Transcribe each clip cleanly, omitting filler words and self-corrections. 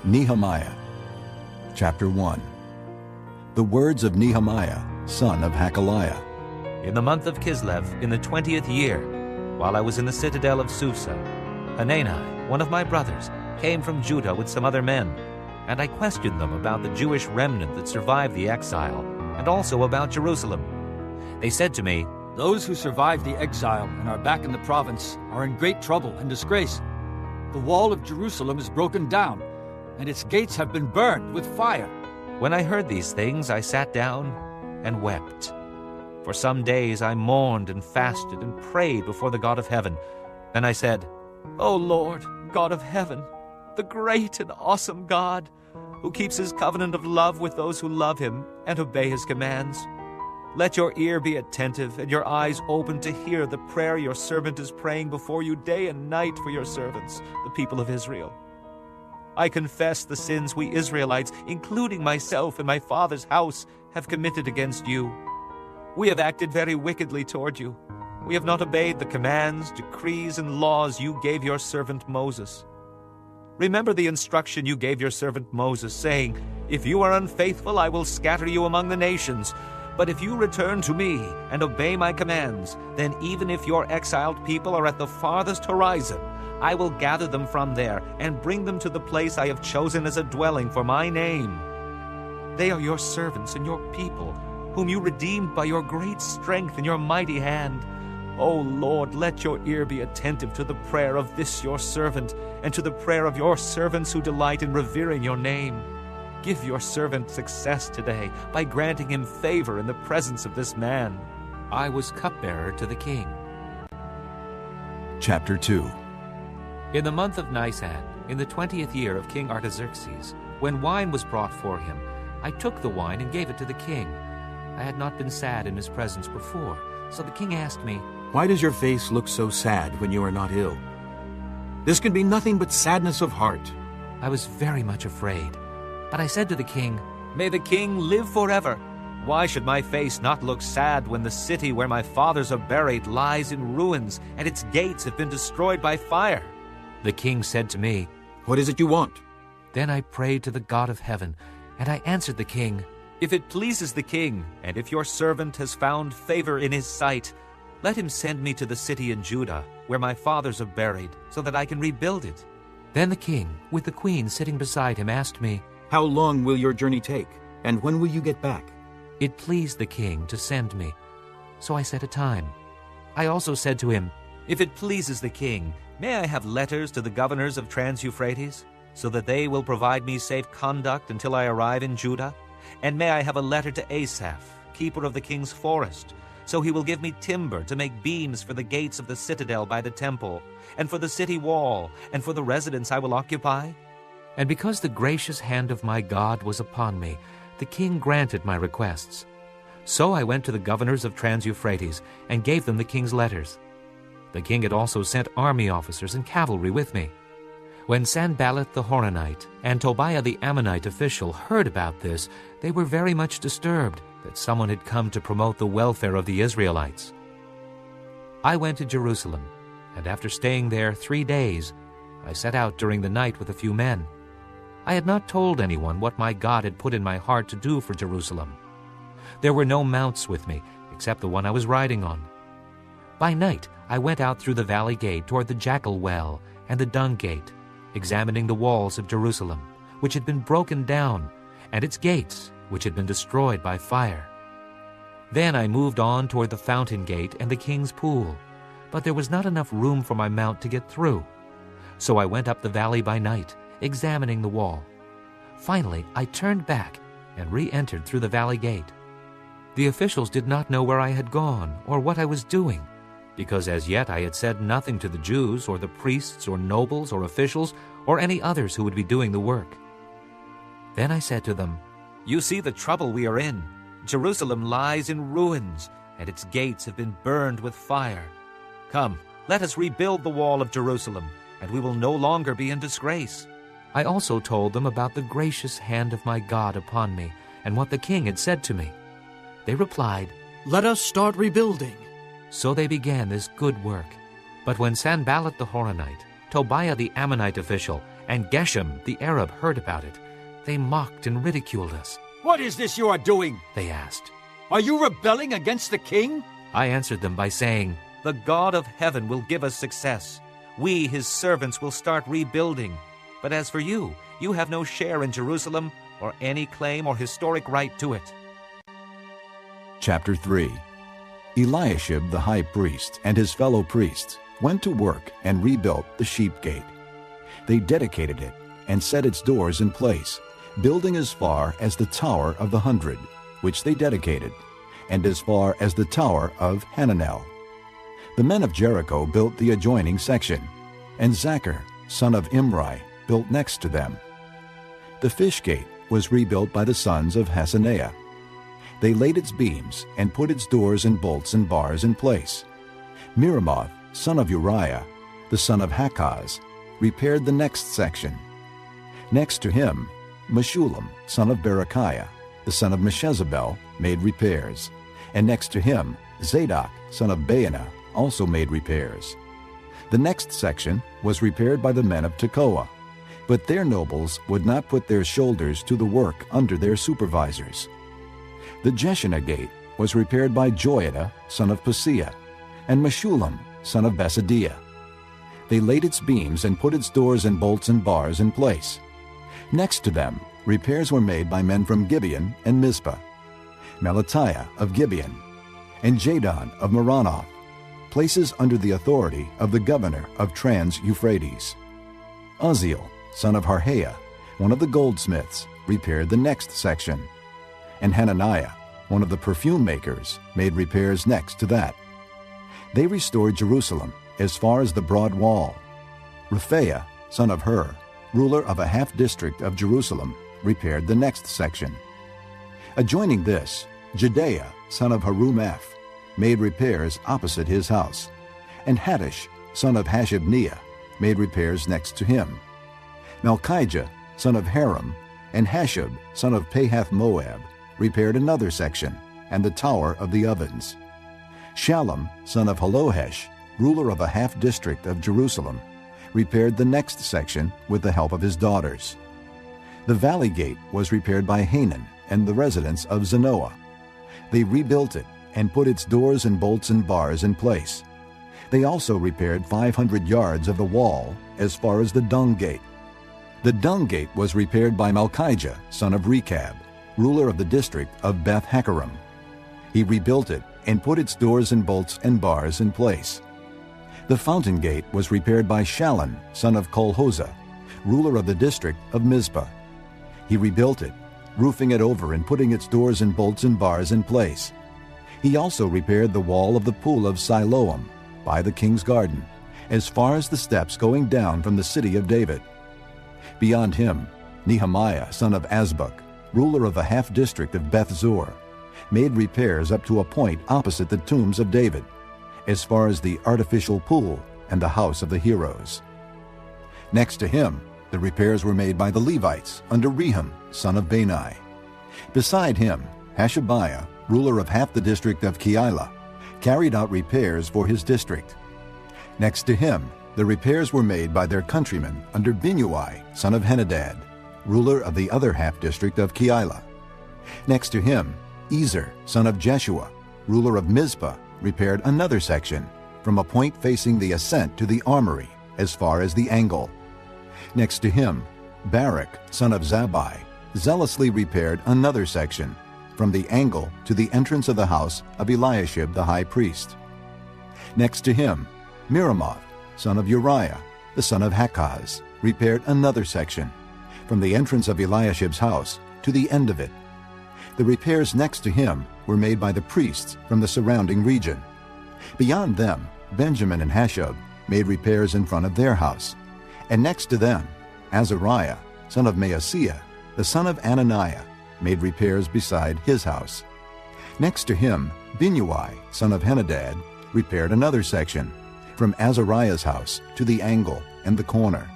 Nehemiah. Chapter 1. The words of Nehemiah, son of Hakaliah. In the month of Kislev, in the 20th year, while I was in the citadel of Susa, Hanani, one of my brothers, came from Judah with some other men, and I questioned them about the Jewish remnant that survived the exile, and also about Jerusalem. They said to me, "Those who survived the exile and are back in the province are in great trouble and disgrace. The wall of Jerusalem is broken down, and its gates have been burned with fire." When I heard these things, I sat down and wept. For some days I mourned and fasted and prayed before the God of heaven. Then I said, "O Lord, God of heaven, the great and awesome God, who keeps his covenant of love with those who love him and obey his commands, let your ear be attentive and your eyes open to hear the prayer your servant is praying before you day and night for your servants, the people of Israel. I confess the sins we Israelites, including myself and my father's house, have committed against you. We have acted very wickedly toward you. We have not obeyed the commands, decrees, and laws you gave your servant Moses. Remember the instruction you gave your servant Moses, saying, 'If you are unfaithful, I will scatter you among the nations. But if you return to me and obey my commands, then even if your exiled people are at the farthest horizon, I will gather them from there and bring them to the place I have chosen as a dwelling for my name. They are your servants and your people, whom you redeemed by your great strength and your mighty hand. O Lord, let your ear be attentive to the prayer of this your servant, and to the prayer of your servants who delight in revering your name. Give your servant success today by granting him favor in the presence of this man." I was cupbearer to the king. Chapter 2. In the month of Nisan, in the 20th year of King Artaxerxes, when wine was brought for him, I took the wine and gave it to the king. I had not been sad in his presence before, so the king asked me, "Why does your face look so sad when you are not ill? This can be nothing but sadness of heart." I was very much afraid, but I said to the king, "May the king live forever. Why should my face not look sad when the city where my fathers are buried lies in ruins and its gates have been destroyed by fire?" The king said to me, "What is it you want?" Then I prayed to the God of heaven, and I answered the king, "If it pleases the king, and if your servant has found favor in his sight, let him send me to the city in Judah, where my fathers are buried, so that I can rebuild it." Then the king, with the queen sitting beside him, asked me, "How long will your journey take, and when will you get back?" It pleased the king to send me, so I set a time. I also said to him, "If it pleases the king, may I have letters to the governors of Trans-Euphrates, so that they will provide me safe conduct until I arrive in Judah? And may I have a letter to Asaph, keeper of the king's forest, so he will give me timber to make beams for the gates of the citadel by the temple, and for the city wall, and for the residence I will occupy?" And because the gracious hand of my God was upon me, the king granted my requests. So I went to the governors of Trans-Euphrates and gave them the king's letters. The king had also sent army officers and cavalry with me. When Sanballat the Horonite and Tobiah the Ammonite official heard about this, they were very much disturbed that someone had come to promote the welfare of the Israelites. I went to Jerusalem, and after staying there 3 days, I set out during the night with a few men. I had not told anyone what my God had put in my heart to do for Jerusalem. There were no mounts with me, except the one I was riding on. By night, I went out through the valley gate toward the Jackal Well and the Dung Gate, examining the walls of Jerusalem, which had been broken down, and its gates, which had been destroyed by fire. Then I moved on toward the Fountain Gate and the King's Pool, but there was not enough room for my mount to get through. So I went up the valley by night, examining the wall. Finally, I turned back and re-entered through the valley gate. The officials did not know where I had gone or what I was doing, because as yet I had said nothing to the Jews or the priests or nobles or officials or any others who would be doing the work. Then I said to them, "You see the trouble we are in. Jerusalem lies in ruins, and its gates have been burned with fire. Come, let us rebuild the wall of Jerusalem, and we will no longer be in disgrace." I also told them about the gracious hand of my God upon me and what the king had said to me. They replied, "Let us start rebuilding." So they began this good work. But when Sanballat the Horonite, Tobiah the Ammonite official, and Geshem the Arab heard about it. They mocked and ridiculed us. What is this you are doing? They asked. Are you rebelling against the king? I answered them by saying, The God of heaven will give us success. We, his servants, will start rebuilding. But as for you, you have no share in Jerusalem or any claim or historic right to it. Chapter 3. Eliashib the high priest and his fellow priests went to work and rebuilt the sheep gate. They dedicated it and set its doors in place, building as far as the Tower of the 100, which they dedicated, and as far as the Tower of Hananel. The men of Jericho built the adjoining section, and Zachar, son of Imri, built next to them. The fish gate was rebuilt by the sons of Hassenaah. They laid its beams and put its doors and bolts and bars in place. Meremoth, son of Uriah, the son of Hakaz, repaired the next section. Next to him, Meshullam, son of Berechiah, the son of Meshezabel, made repairs, and next to him, Zadok, son of Baanah, also made repairs. The next section was repaired by the men of Tekoa, but their nobles would not put their shoulders to the work under their supervisors. The Jeshanah gate was repaired by Joiada, son of Paseah, and Meshullam, son of Besadiah. They laid its beams and put its doors and bolts and bars in place. Next to them, repairs were made by men from Gibeon and Mizpah, Melatiah of Gibeon, and Jadon of Meronoth, places under the authority of the governor of Trans-Euphrates. Uzziel, son of Harhaiah, one of the goldsmiths, repaired the next section, and Hananiah, one of the perfume makers, made repairs next to that. They restored Jerusalem as far as the broad wall. Rephaiah, son of Hur, ruler of a half-district of Jerusalem, repaired the next section. Adjoining this, Jedaiah, son of Harumaph, made repairs opposite his house, and Hattush, son of Hashabniah, made repairs next to him. Malchijah, son of Haram, and Hashub, son of Pahath-Moab, repaired another section, and the Tower of the Ovens. Shallum, son of Halohesh, ruler of a half-district of Jerusalem, repaired the next section with the help of his daughters. The Valley Gate was repaired by Hanan and the residents of Zanoah. They rebuilt it and put its doors and bolts and bars in place. They also repaired 500 yards of the wall as far as the Dung Gate. The Dung Gate was repaired by Malchijah, son of Rechab, ruler of the district of Beth-Haccherem. He rebuilt it and put its doors and bolts and bars in place. The Fountain Gate was repaired by Shallun, son of Kolhozah, ruler of the district of Mizpah. He rebuilt it, roofing it over and putting its doors and bolts and bars in place. He also repaired the wall of the pool of Siloam by the king's garden, as far as the steps going down from the city of David. Beyond him, Nehemiah, son of Azbuk, ruler of a half-district of Beth-Zur, made repairs up to a point opposite the tombs of David, as far as the artificial pool and the house of the heroes. Next to him, the repairs were made by the Levites under Rehum, son of Bani. Beside him, Hashabiah, ruler of half the district of Keilah, carried out repairs for his district. Next to him, the repairs were made by their countrymen under Binnui, son of Henadad, ruler of the other half-district of Keilah. Next to him, Ezer, son of Jeshua, ruler of Mizpah, repaired another section, from a point facing the ascent to the armory, as far as the angle. Next to him, Barak, son of Zabbai, zealously repaired another section, from the angle to the entrance of the house of Eliashib the high priest. Next to him, Meremoth, son of Uriah, the son of Hakaz, repaired another section, from the entrance of Eliashib's house to the end of it. The repairs next to him were made by the priests from the surrounding region. Beyond them, Benjamin and Hashub made repairs in front of their house, and next to them, Azariah, son of Maaseiah, the son of Ananiah, made repairs beside his house. Next to him, Binnui, son of Henadad, repaired another section, from Azariah's house to the angle and the corner,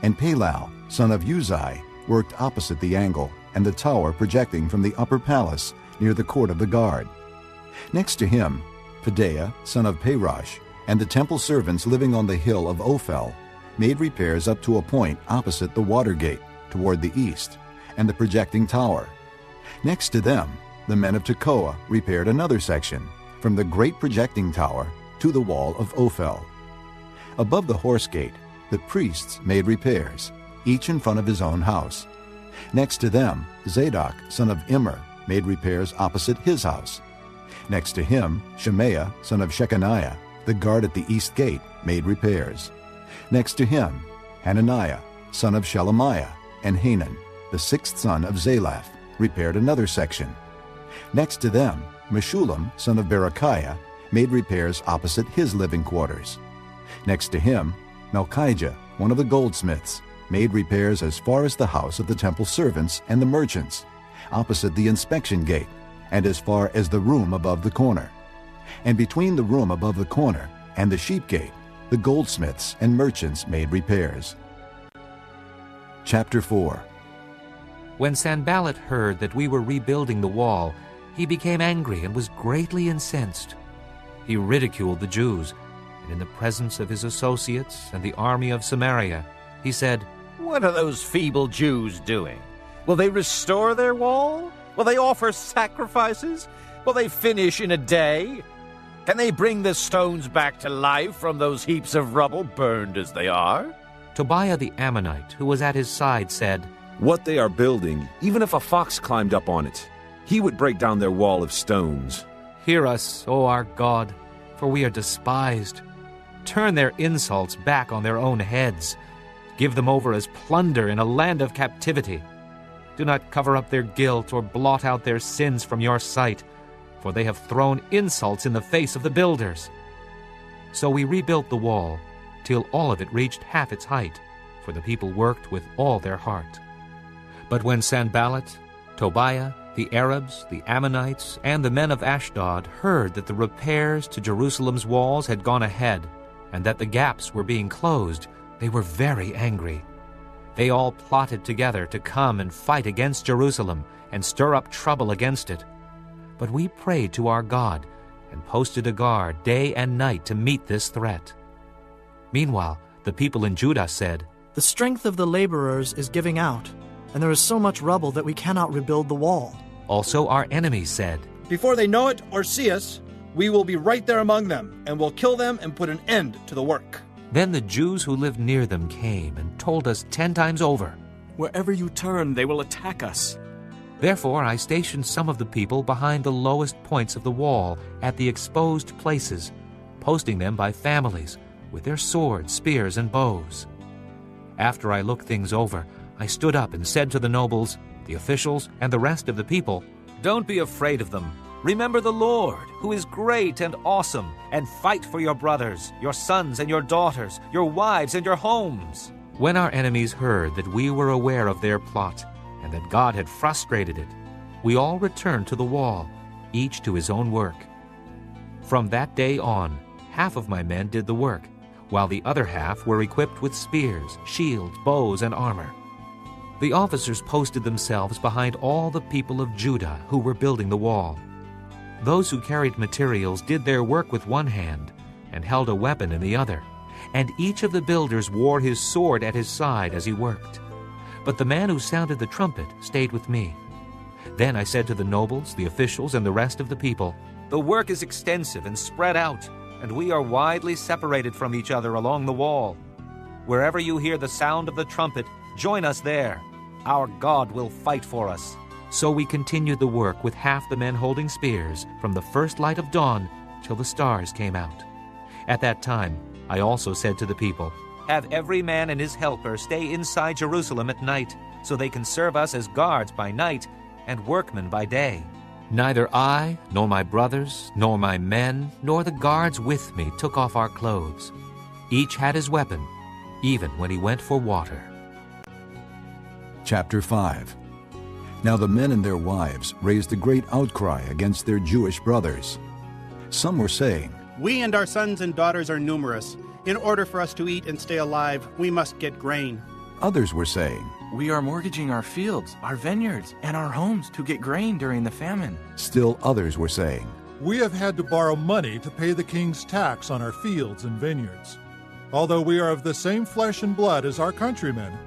and Palal, son of Uzai, worked opposite the angle and the tower projecting from the upper palace near the court of the guard. Next to him, Pedaiah, son of Parosh, and the temple servants living on the hill of Ophel, made repairs up to a point opposite the water gate, toward the east, and the projecting tower. Next to them, the men of Tekoa repaired another section, from the great projecting tower to the wall of Ophel. Above the horse gate, the priests made repairs, each in front of his own house. Next to them, Zadok, son of Immer, made repairs opposite his house. Next to him, Shemaiah, son of Shechaniah, the guard at the east gate, made repairs. Next to him, Hananiah, son of Shelemiah, and Hanan, the sixth son of Zalaph, repaired another section. Next to them, Meshullam, son of Berechiah, made repairs opposite his living quarters. Next to him, Malchijah, one of the goldsmiths, made repairs as far as the house of the temple servants and the merchants, opposite the inspection gate, and as far as the room above the corner. And between the room above the corner and the sheep gate, the goldsmiths and merchants made repairs. Chapter 4. When Sanballat heard that we were rebuilding the wall, he became angry and was greatly incensed. He ridiculed the Jews, and in the presence of his associates and the army of Samaria, he said, "What are those feeble Jews doing? Will they restore their wall? Will they offer sacrifices? Will they finish in a day? Can they bring the stones back to life from those heaps of rubble, burned as they are?" Tobiah the Ammonite, who was at his side, said, "What they are building, even if a fox climbed up on it, he would break down their wall of stones." "Hear us, O our God, for we are despised. Turn their insults back on their own heads. Give them over as plunder in a land of captivity. Do not cover up their guilt or blot out their sins from your sight, for they have thrown insults in the face of the builders." So we rebuilt the wall, till all of it reached half its height, for the people worked with all their heart. But when Sanballat, Tobiah, the Arabs, the Ammonites, and the men of Ashdod heard that the repairs to Jerusalem's walls had gone ahead, and that the gaps were being closed, they were very angry. They all plotted together to come and fight against Jerusalem and stir up trouble against it. But we prayed to our God and posted a guard day and night to meet this threat. Meanwhile, the people in Judah said, "The strength of the laborers is giving out, and there is so much rubble that we cannot rebuild the wall." Also our enemies said, "Before they know it or see us, we will be right there among them, and will kill them and put an end to the work." Then the Jews who lived near them came and told us 10 times over, Wherever you turn, they will attack us. Therefore I stationed some of the people behind the lowest points of the wall at the exposed places, posting them by families, with their swords, spears, and bows. After I looked things over, I stood up and said to the nobles, the officials, and the rest of the people, "Don't be afraid of them. Remember the Lord, who is great and awesome, and fight for your brothers, your sons and your daughters, your wives and your homes." When our enemies heard that we were aware of their plot, and that God had frustrated it, we all returned to the wall, each to his own work. From that day on, half of my men did the work, while the other half were equipped with spears, shields, bows, and armor. The officers posted themselves behind all the people of Judah who were building the wall. Those who carried materials did their work with one hand and held a weapon in the other, and each of the builders wore his sword at his side as he worked. But the man who sounded the trumpet stayed with me. Then I said to the nobles, the officials, and the rest of the people, "The work is extensive and spread out, and we are widely separated from each other along the wall. Wherever you hear the sound of the trumpet, join us there. Our God will fight for us." So we continued the work with half the men holding spears from the first light of dawn till the stars came out. At that time, I also said to the people, "Have every man and his helper stay inside Jerusalem at night, so they can serve us as guards by night and workmen by day." Neither I, nor my brothers, nor my men, nor the guards with me took off our clothes. Each had his weapon, even when he went for water. Chapter 5. Now the men and their wives raised a great outcry against their Jewish brothers. Some were saying, "We and our sons and daughters are numerous. In order for us to eat and stay alive, we must get grain." Others were saying, "We are mortgaging our fields, our vineyards, and our homes to get grain during the famine." Still others were saying, "We have had to borrow money to pay the king's tax on our fields and vineyards. Although we are of the same flesh and blood as our countrymen,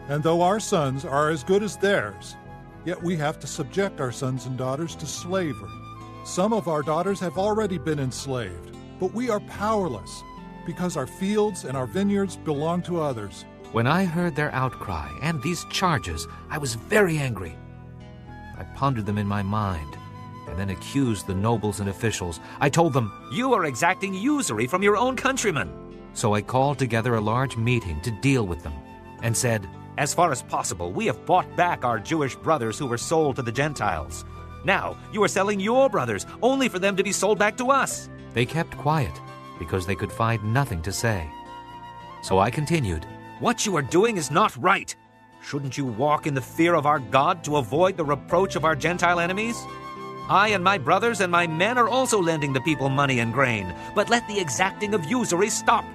and though our sons are as good as theirs, yet we have to subject our sons and daughters to slavery. Some of our daughters have already been enslaved, but we are powerless because our fields and our vineyards belong to others. When I heard their outcry and these charges, I was very angry. I pondered them in my mind and then accused the nobles and officials. I told them, "You are exacting usury from your own countrymen." So I called together a large meeting to deal with them and said, "As far as possible, we have bought back our Jewish brothers who were sold to the Gentiles. Now you are selling your brothers only for them to be sold back to us." They kept quiet because they could find nothing to say. So I continued, "What you are doing is not right. Shouldn't you walk in the fear of our God to avoid the reproach of our Gentile enemies? I and my brothers and my men are also lending the people money and grain, but let the exacting of usury stop.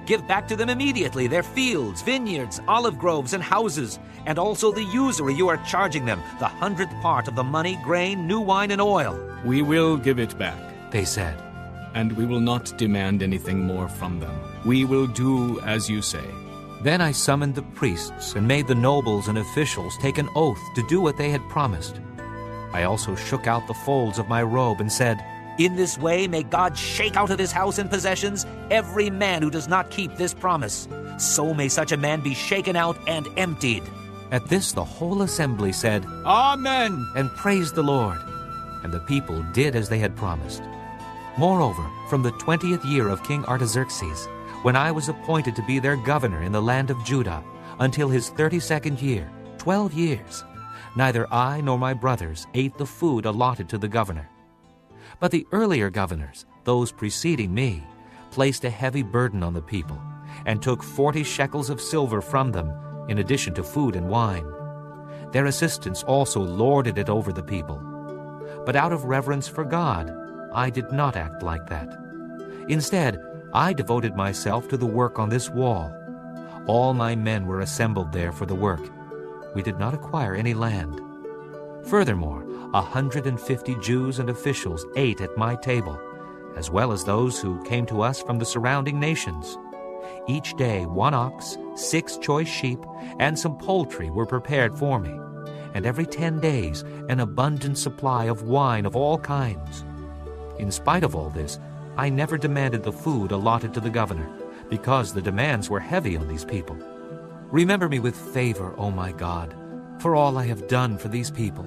Give back to them immediately their fields, vineyards, olive groves, and houses, and also the usury you are charging them, the 100th part of the money, grain, new wine, and oil." "We will give it back," they said, "and we will not demand anything more from them. We will do as you say." Then I summoned the priests and made the nobles and officials take an oath to do what they had promised. I also shook out the folds of my robe and said, "In this way may God shake out of his house and possessions every man who does not keep this promise. So may such a man be shaken out and emptied." At this the whole assembly said, "Amen," and praised the Lord. And the people did as they had promised. Moreover, from the 20th year of King Artaxerxes, when I was appointed to be their governor in the land of Judah, until his 32nd year, 12 years, neither I nor my brothers ate the food allotted to the governor. But the earlier governors, those preceding me, placed a heavy burden on the people, and took 40 shekels of silver from them, in addition to food and wine. Their assistants also lorded it over the people. But out of reverence for God, I did not act like that. Instead, I devoted myself to the work on this wall. All my men were assembled there for the work. We did not acquire any land. Furthermore, 150 Jews and officials ate at my table, as well as those who came to us from the surrounding nations. Each day 1 ox, 6 choice sheep, and some poultry were prepared for me, and every 10 days an abundant supply of wine of all kinds. In spite of all this, I never demanded the food allotted to the governor, because the demands were heavy on these people. Remember me with favor, O my God, for all I have done for these people."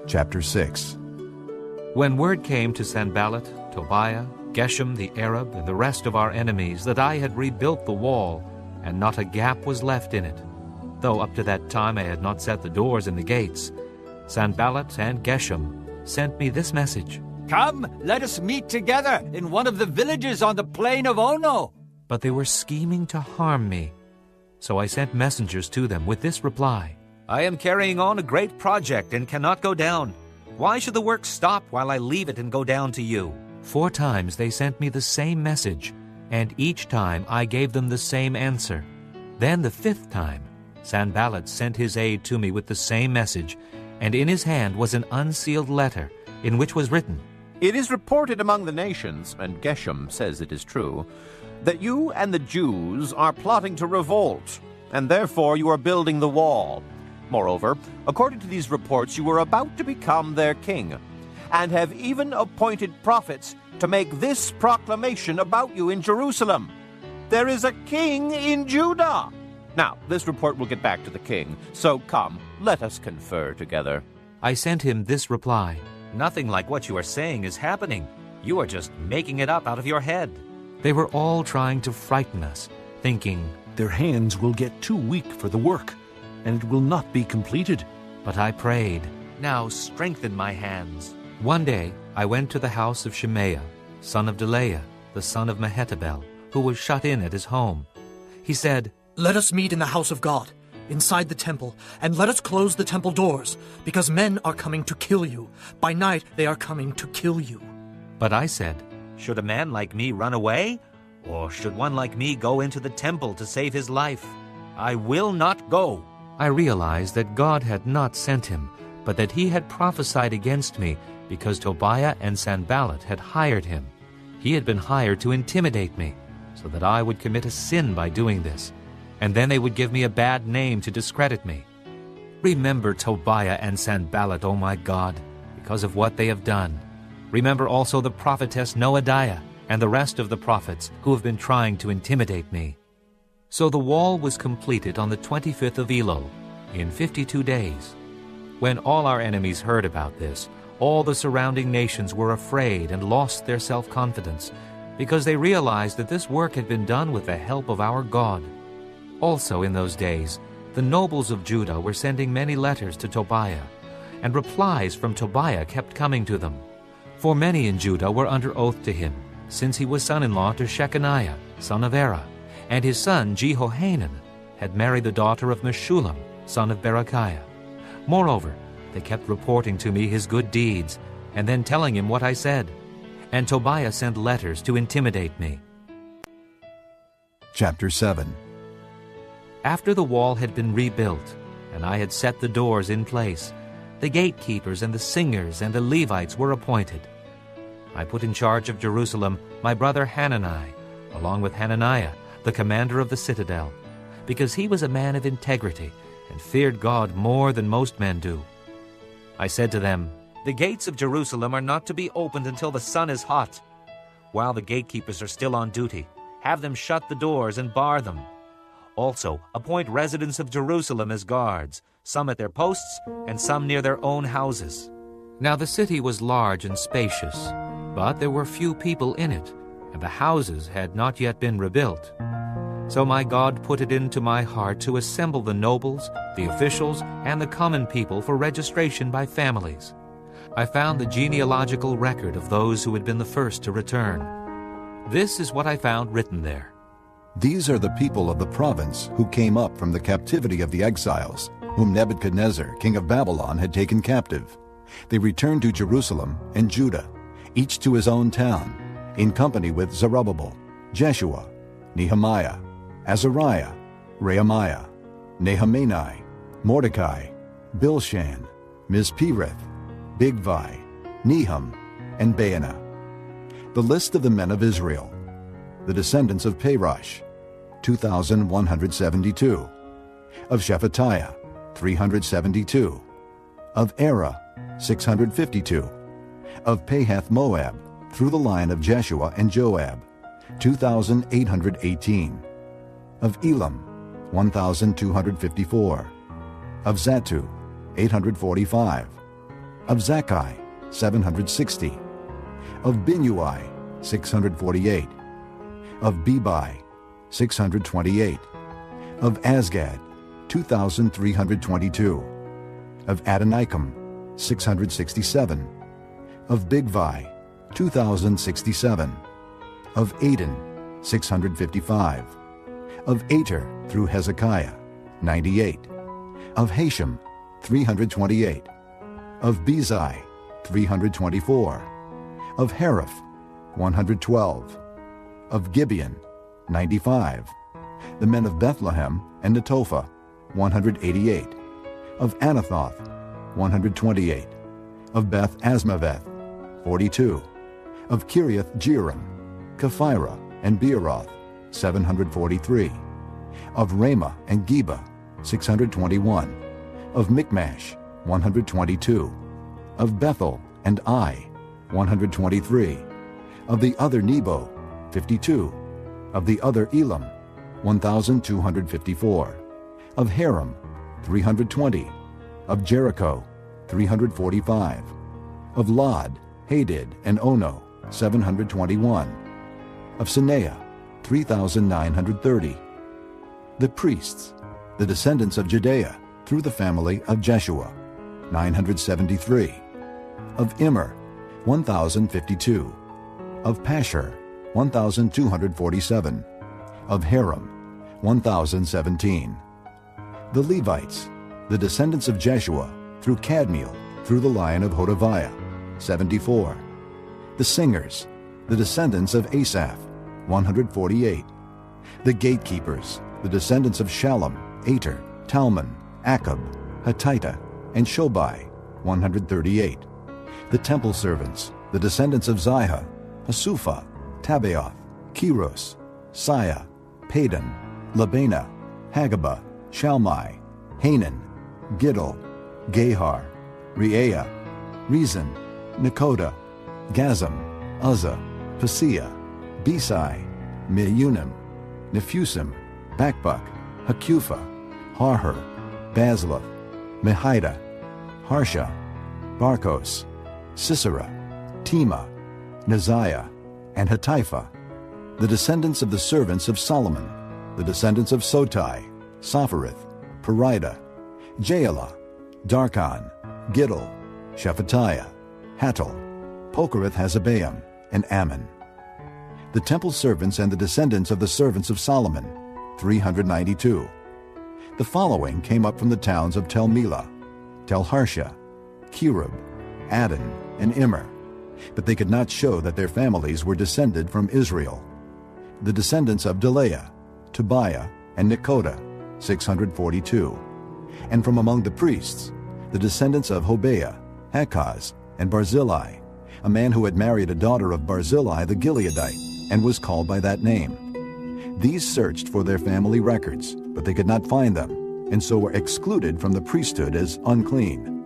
Chapter 6. When word came to Sanballat, Tobiah, Geshem the Arab, and the rest of our enemies that I had rebuilt the wall, and not a gap was left in it, though up to that time I had not set the doors and the gates, Sanballat and Geshem sent me this message: "Come, let us meet together in one of the villages on the plain of Ono." But they were scheming to harm me. So I sent messengers to them with this reply: "I am carrying on a great project and cannot go down. Why should the work stop while I leave it and go down to you?" 4 times they sent me the same message, and each time I gave them the same answer. Then the 5th time, Sanballat sent his aide to me with the same message, and in his hand was an unsealed letter in which was written, "It is reported among the nations, and Geshem says it is true, that you and the Jews are plotting to revolt, and therefore you are building the wall. Moreover, according to these reports, you are about to become their king, and have even appointed prophets to make this proclamation about you in Jerusalem: there is a king in Judah. Now, this report will get back to the king, so come, let us confer together." I sent him this reply: "Nothing like what you are saying is happening. You are just making it up out of your head." They were all trying to frighten us, thinking, "Their hands will get too weak for the work, and it will not be completed." But I prayed, "Now strengthen my hands." One day I went to the house of Shemaiah, son of Delaiah, the son of Mehetabel, who was shut in at his home. He said, "Let us meet in the house of God, inside the temple, and let us close the temple doors, because men are coming to kill you. By night they are coming to kill you." But I said, "Should a man like me run away? Or should one like me go into the temple to save his life? I will not go." I realized that God had not sent him, but that he had prophesied against me because Tobiah and Sanballat had hired him. He had been hired to intimidate me. so that I would commit a sin by doing this, and then they would give me a bad name to discredit me. Remember Tobiah and Sanballat, O my God, because of what they have done. Remember also the prophetess Noadiah and the rest of the prophets who have been trying to intimidate me. So the wall was completed on the 25th of Elul, in 52 days. When all our enemies heard about this, all the surrounding nations were afraid and lost their self-confidence, because they realized that this work had been done with the help of our God. Also in those days, the nobles of Judah were sending many letters to Tobiah, and replies from Tobiah kept coming to them. For many in Judah were under oath to him, since he was son-in-law to Shechaniah, son of Era, and his son Jehohanan had married the daughter of Meshullam, son of Berechiah. Moreover, they kept reporting to me his good deeds, and then telling him what I said. And Tobiah sent letters to intimidate me. Chapter 7. After the wall had been rebuilt, and I had set the doors in place, the gatekeepers and the singers and the Levites were appointed. I put in charge of Jerusalem my brother Hanani, along with Hananiah, the commander of the citadel, because he was a man of integrity and feared God more than most men do. I said to them, "The gates of Jerusalem are not to be opened until the sun is hot. While the gatekeepers are still on duty, have them shut the doors and bar them. Also, appoint residents of Jerusalem as guards, some at their posts and some near their own houses." Now the city was large and spacious, but there were few people in it, and the houses had not yet been rebuilt. So my God put it into my heart to assemble the nobles, the officials, and the common people for registration by families. I found the genealogical record of those who had been the first to return. This is what I found written there. These are the people of the province who came up from the captivity of the exiles, whom Nebuchadnezzar, king of Babylon, had taken captive. They returned to Jerusalem and Judah, each to his own town, in company with Zerubbabel, Jeshua, Nehemiah, Azariah, Rehemiah, Nehemani, Mordecai, Bilshan, Mizpereth, Bigvai, Nehum, and Baanah. The list of the men of Israel: the descendants of Parosh, 2,172. Of Shephatiah, 372. Of Era, 652. Of Pahath Moab, through the line of Jeshua and Joab, 2,818. Of Elam, 1,254. Of Zatu, 845. Of Zakkai, 760. Of Binnui, 648. Of Bebai, 628. Of Asgad, 2,322. Of Adonikam, 667. Of Bigvai, 2,067. Of Aden, 655. Of Ater through Hezekiah, 98. Of Hashem, 328. Of Bezai, 324. Of Hariph, 112. Of Gibeon, 95. The men of Bethlehem and Netophah, 188. Of Anathoth, 128. Of Beth Asmaveth, 42. Of Kiriath Jearim, Kephirah, and Beeroth, 743. Of Ramah and Geba, 621. Of Michmash, 122. Of Bethel and Ai, 123. Of the other Nebo, 52. Of the other Elam, 1,254. Of Haram, 320. Of Jericho, 345. Of Lod, Hadid, and Ono, 721. Of Sineah, 3,930. The priests, the descendants of Judea, through the family of Jeshua, 973. Of Immer, 1,052. Of Pashur, 1,247. Of Haram, 1,017. The Levites, the descendants of Jeshua, through Kadmiel, through the line of Hodaviah, 74. The singers, the descendants of Asaph, 148. The gatekeepers, the descendants of Shallum, Ater, Talmon, Akab, Hatita, and Shobai, 138. The temple servants, the descendants of Ziha, Hasupha, Tabaoth, Keros, Siah, Padon, Labana, Hagabah, Shalmai, Hanan, Giddel, Gahar, Reaiah, Rezin, Nekoda, Gazam, Uzzah, Paseah, Besai, Meunim, Nephusim, Bakbuk, Hakupha, Harher, Bazluth, Mehida, Harsha, Barkos, Sisera, Tema, Neziah, and Hatipha, the descendants of the servants of Solomon, the descendants of Sotai, Sophereth, Perida, Jaelah, Darkon, Giddel, Shephatiah, Hattil, Pokereth-Hazzebaim, and Ammon. The temple servants and the descendants of the servants of Solomon, 392. The following came up from the towns of Tel Melah, Tel Harsha, Kerub, Adon, and Immer, but they could not show that their families were descended from Israel. The descendants of Delaiah, Tobiah, and Nekoda, 642. And from among the priests, the descendants of Hobaiah, Hakaz, and Barzillai, a man who had married a daughter of Barzillai the Gileadite, and was called by that name. These searched for their family records, but they could not find them, and so were excluded from the priesthood as unclean.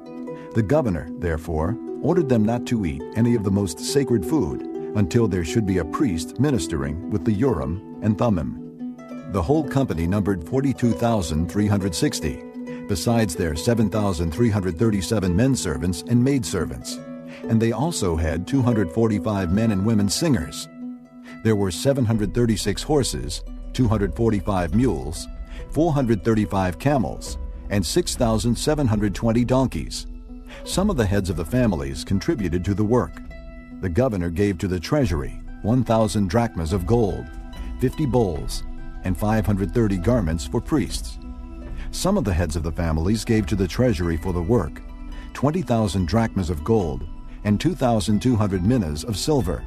The governor, therefore, ordered them not to eat any of the most sacred food until there should be a priest ministering with the Urim and Thummim. The whole company numbered 42,360, besides their 7,337 men servants and maidservants, and they also had 245 men and women singers. There were 736 horses, 245 mules, 435 camels, and 6,720 donkeys. Some of the heads of the families contributed to the work. The governor gave to the treasury 1,000 drachmas of gold, 50 bowls, and 530 garments for priests. Some of the heads of the families gave to the treasury for the work 20,000 drachmas of gold and 2,200 minas of silver.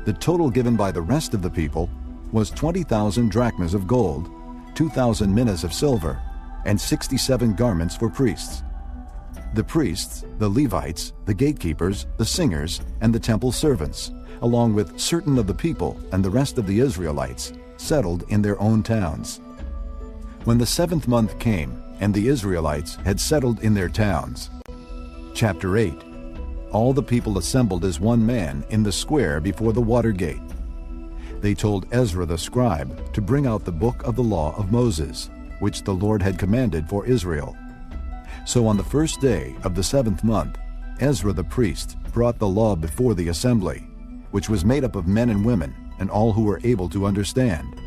The total given by the rest of the people was 20,000 drachmas of gold, 2,000 minas of silver, and 67 garments for priests. The priests, the Levites, the gatekeepers, the singers, and the temple servants, along with certain of the people and the rest of the Israelites, settled in their own towns. When the 7th month came, and the Israelites had settled in their towns. Chapter 8. All the people assembled as one man in the square before the water gate. They told Ezra the scribe to bring out the book of the law of Moses, which the Lord had commanded for Israel. So on the first day of the 7th month, Ezra the priest brought the law before the assembly, which was made up of men and women and all who were able to understand.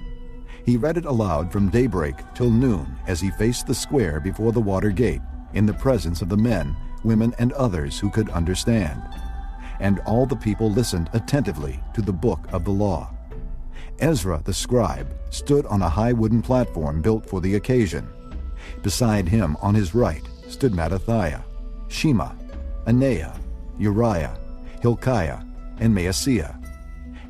He read it aloud from daybreak till noon as he faced the square before the water gate, in the presence of the men, women, and others who could understand. And all the people listened attentively to the book of the law. Ezra the scribe stood on a high wooden platform built for the occasion. Beside him on his right stood Mattithiah, Shema, Anaiah, Uriah, Hilkiah, and Maaseiah.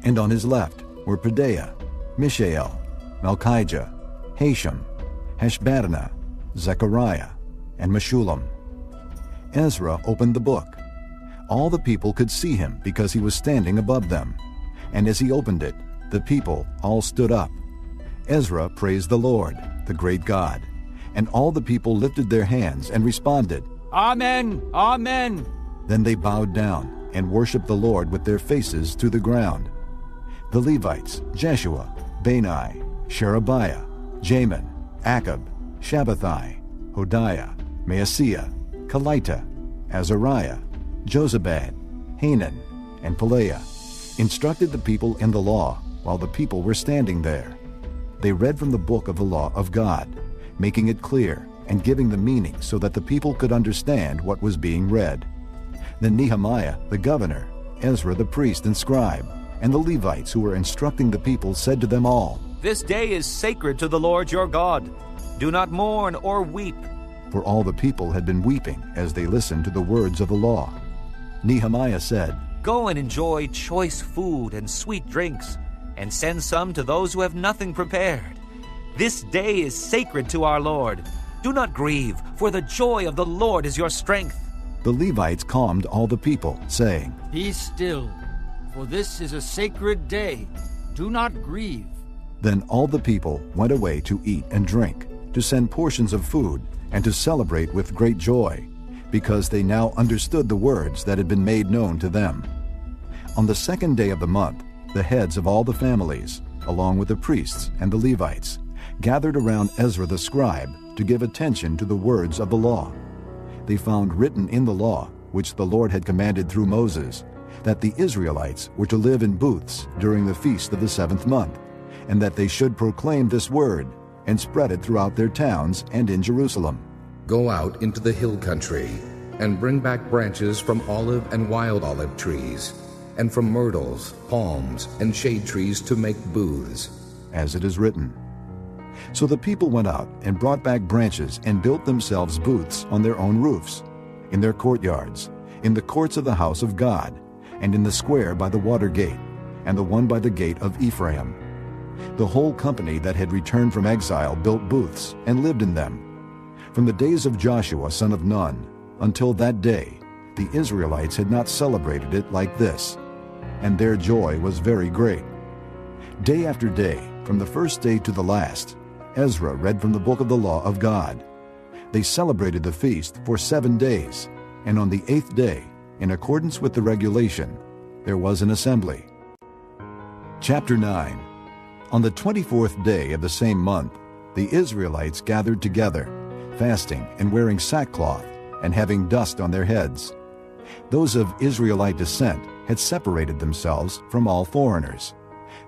And on his left were Pedaiah, Mishael, Malchijah, Hashem, Hashbaddanah, Zechariah, and Meshullam. Ezra opened the book. All the people could see him because he was standing above them. And as he opened it, the people all stood up. Ezra praised the Lord, the great God. And all the people lifted their hands and responded, Amen! Amen! Then they bowed down and worshiped the Lord with their faces to the ground. The Levites, Jeshua, Bani, Sherebiah, Jamin, Akab, Shabbathai, Hodiah, Maaseiah, Kelita, Azariah, Jozabad, Hanan, and Pelaiah, instructed the people in the law while the people were standing there. They read from the book of the law of God, making it clear and giving the meaning so that the people could understand what was being read. Then Nehemiah the governor, Ezra the priest and scribe, and the Levites who were instructing the people said to them all, This day is sacred to the Lord your God. Do not mourn or weep. For all the people had been weeping as they listened to the words of the law. Nehemiah said, Go and enjoy choice food and sweet drinks, and send some to those who have nothing prepared. This day is sacred to our Lord. Do not grieve, for the joy of the Lord is your strength. The Levites calmed all the people, saying, Be still, for this is a sacred day. Do not grieve. Then all the people went away to eat and drink, to send portions of food, and to celebrate with great joy, because they now understood the words that had been made known to them. On the second day of the month, the heads of all the families, along with the priests and the Levites, gathered around Ezra the scribe to give attention to the words of the law. They found written in the law, which the Lord had commanded through Moses, that the Israelites were to live in booths during the feast of the 7th month, and that they should proclaim this word and spread it throughout their towns and in Jerusalem. Go out into the hill country and bring back branches from olive and wild olive trees, and from myrtles, palms, and shade trees to make booths, as it is written. So the people went out and brought back branches and built themselves booths on their own roofs, in their courtyards, in the courts of the house of God, and in the square by the water gate, and the one by the gate of Ephraim. The whole company that had returned from exile built booths and lived in them. From the days of Joshua son of Nun until that day, the Israelites had not celebrated it like this, and their joy was very great. Day after day, from the first day to the last, Ezra read from the book of the law of God. They celebrated the feast for 7 days, and on the 8th day, in accordance with the regulation, there was an assembly. Chapter 9. On the 24th day of the same month, the Israelites gathered together, fasting and wearing sackcloth, and having dust on their heads. Those of Israelite descent had separated themselves from all foreigners.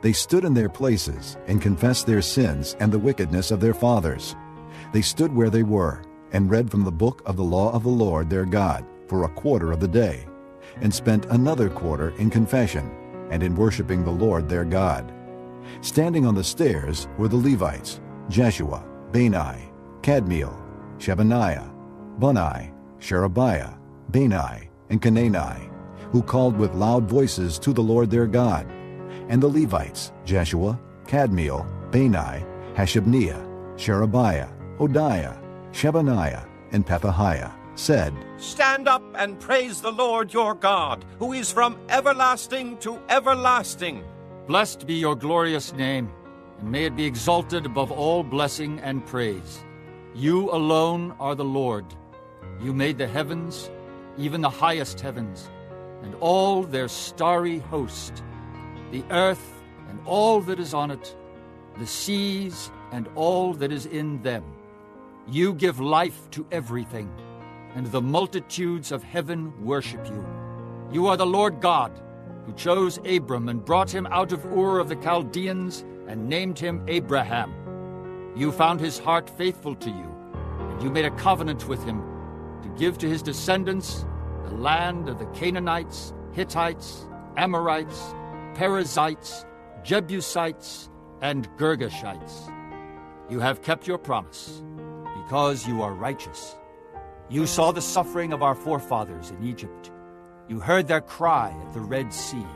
They stood in their places and confessed their sins and the wickedness of their fathers. They stood where they were and read from the book of the law of the Lord their God for a quarter of the day, and spent another quarter in confession and in worshiping the Lord their God. Standing on the stairs were the Levites, Jeshua, Bani, Kadmiel, Shebaniah, Bunni, Sherebiah, Bani, and Canaani, who called with loud voices to the Lord their God. And the Levites, Jeshua, Kadmiel, Bani, Hashabniah, Sherebiah, Hodiah, Shebaniah, and Pethahiah, said, Stand up and praise the Lord your God, who is from everlasting to everlasting. Blessed be your glorious name, and may it be exalted above all blessing and praise. You alone are the Lord. You made the heavens, even the highest heavens, and all their starry host, the earth and all that is on it, the seas and all that is in them. You give life to everything, and the multitudes of heaven worship you. You are the Lord God, who chose Abram and brought him out of Ur of the Chaldeans and named him Abraham. You found his heart faithful to you, and you made a covenant with him to give to his descendants the land of the Canaanites, Hittites, Amorites, Perizzites, Jebusites, and Girgashites. You have kept your promise, because you are righteous. You saw the suffering of our forefathers in Egypt. You heard their cry at the Red Sea.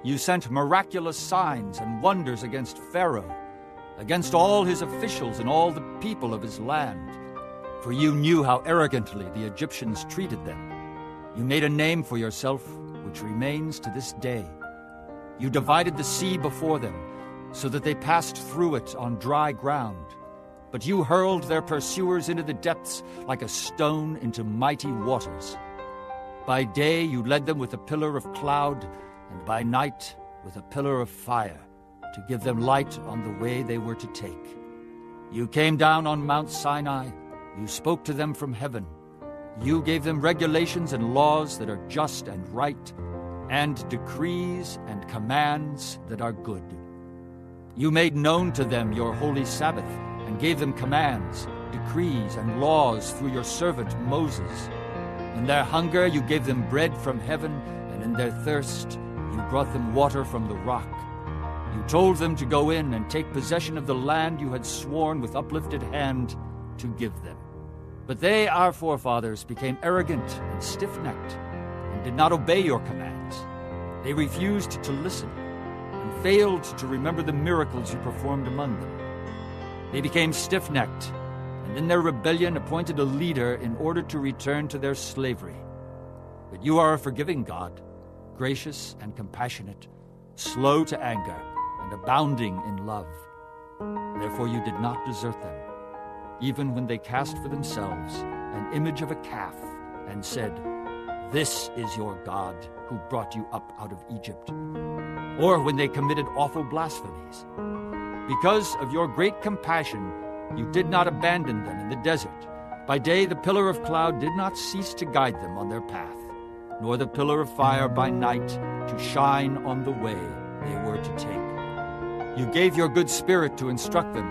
You sent miraculous signs and wonders against Pharaoh, against all his officials and all the people of his land. For you knew how arrogantly the Egyptians treated them. You made a name for yourself, which remains to this day. You divided the sea before them, so that they passed through it on dry ground. But you hurled their pursuers into the depths like a stone into mighty waters. By day you led them with a pillar of cloud, and by night with a pillar of fire, to give them light on the way they were to take. You came down on Mount Sinai. You spoke to them from heaven. You gave them regulations and laws that are just and right, and decrees and commands that are good. You made known to them your holy Sabbath, and gave them commands, decrees, and laws through your servant Moses. In their hunger you gave them bread from heaven, and in their thirst you brought them water from the rock. You told them to go in and take possession of the land you had sworn with uplifted hand to give them. But they, our forefathers, became arrogant and stiff-necked, and did not obey your commands. They refused to listen, and failed to remember the miracles you performed among them. They became stiff-necked, and in their rebellion appointed a leader in order to return to their slavery. But you are a forgiving God, gracious and compassionate, slow to anger, and abounding in love. Therefore you did not desert them, even when they cast for themselves an image of a calf and said, "This is your God who brought you up out of Egypt," or when they committed awful blasphemies. Because of your great compassion, you did not abandon them in the desert. By day the pillar of cloud did not cease to guide them on their path, nor the pillar of fire by night to shine on the way they were to take. You gave your good spirit to instruct them.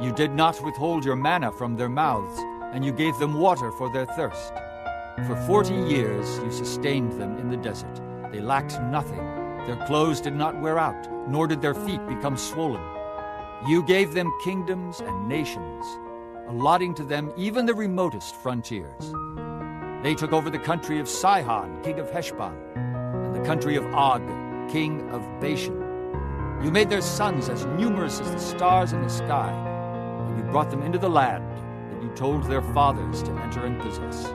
You did not withhold your manna from their mouths, and you gave them water for their thirst. For 40 years you sustained them in the desert. They lacked nothing. Their clothes did not wear out, nor did their feet become swollen. You gave them kingdoms and nations, allotting to them even the remotest frontiers. They took over the country of Sihon, king of Heshbon, and the country of Og, king of Bashan. You made their sons as numerous as the stars in the sky, and you brought them into the land that you told their fathers to enter and possess.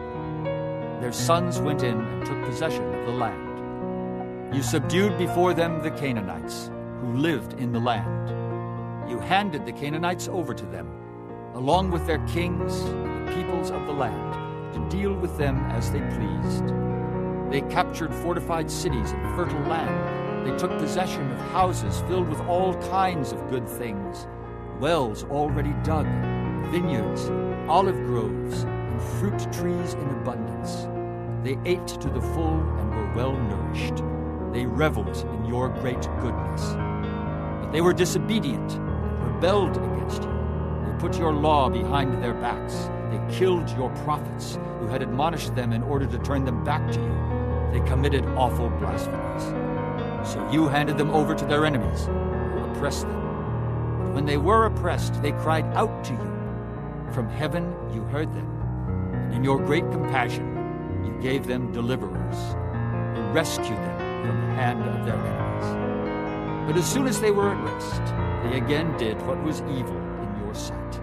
Their sons went in and took possession of the land. You subdued before them the Canaanites, who lived in the land. You handed the Canaanites over to them, along with their kings and the peoples of the land, to deal with them as they pleased. They captured fortified cities and fertile land. They took possession of houses filled with all kinds of good things, wells already dug, vineyards, olive groves, and fruit trees in abundance. They ate to the full and were well nourished. They reveled in your great goodness. But they were disobedient and rebelled against you. They put your law behind their backs. They killed your prophets who had admonished them in order to turn them back to you. They committed awful blasphemies. So you handed them over to their enemies, who oppressed them. But when they were oppressed, they cried out to you. From heaven you heard them, and in your great compassion you gave them deliverers. You rescued them from the hand of their enemies. But as soon as they were at rest, they again did what was evil in your sight.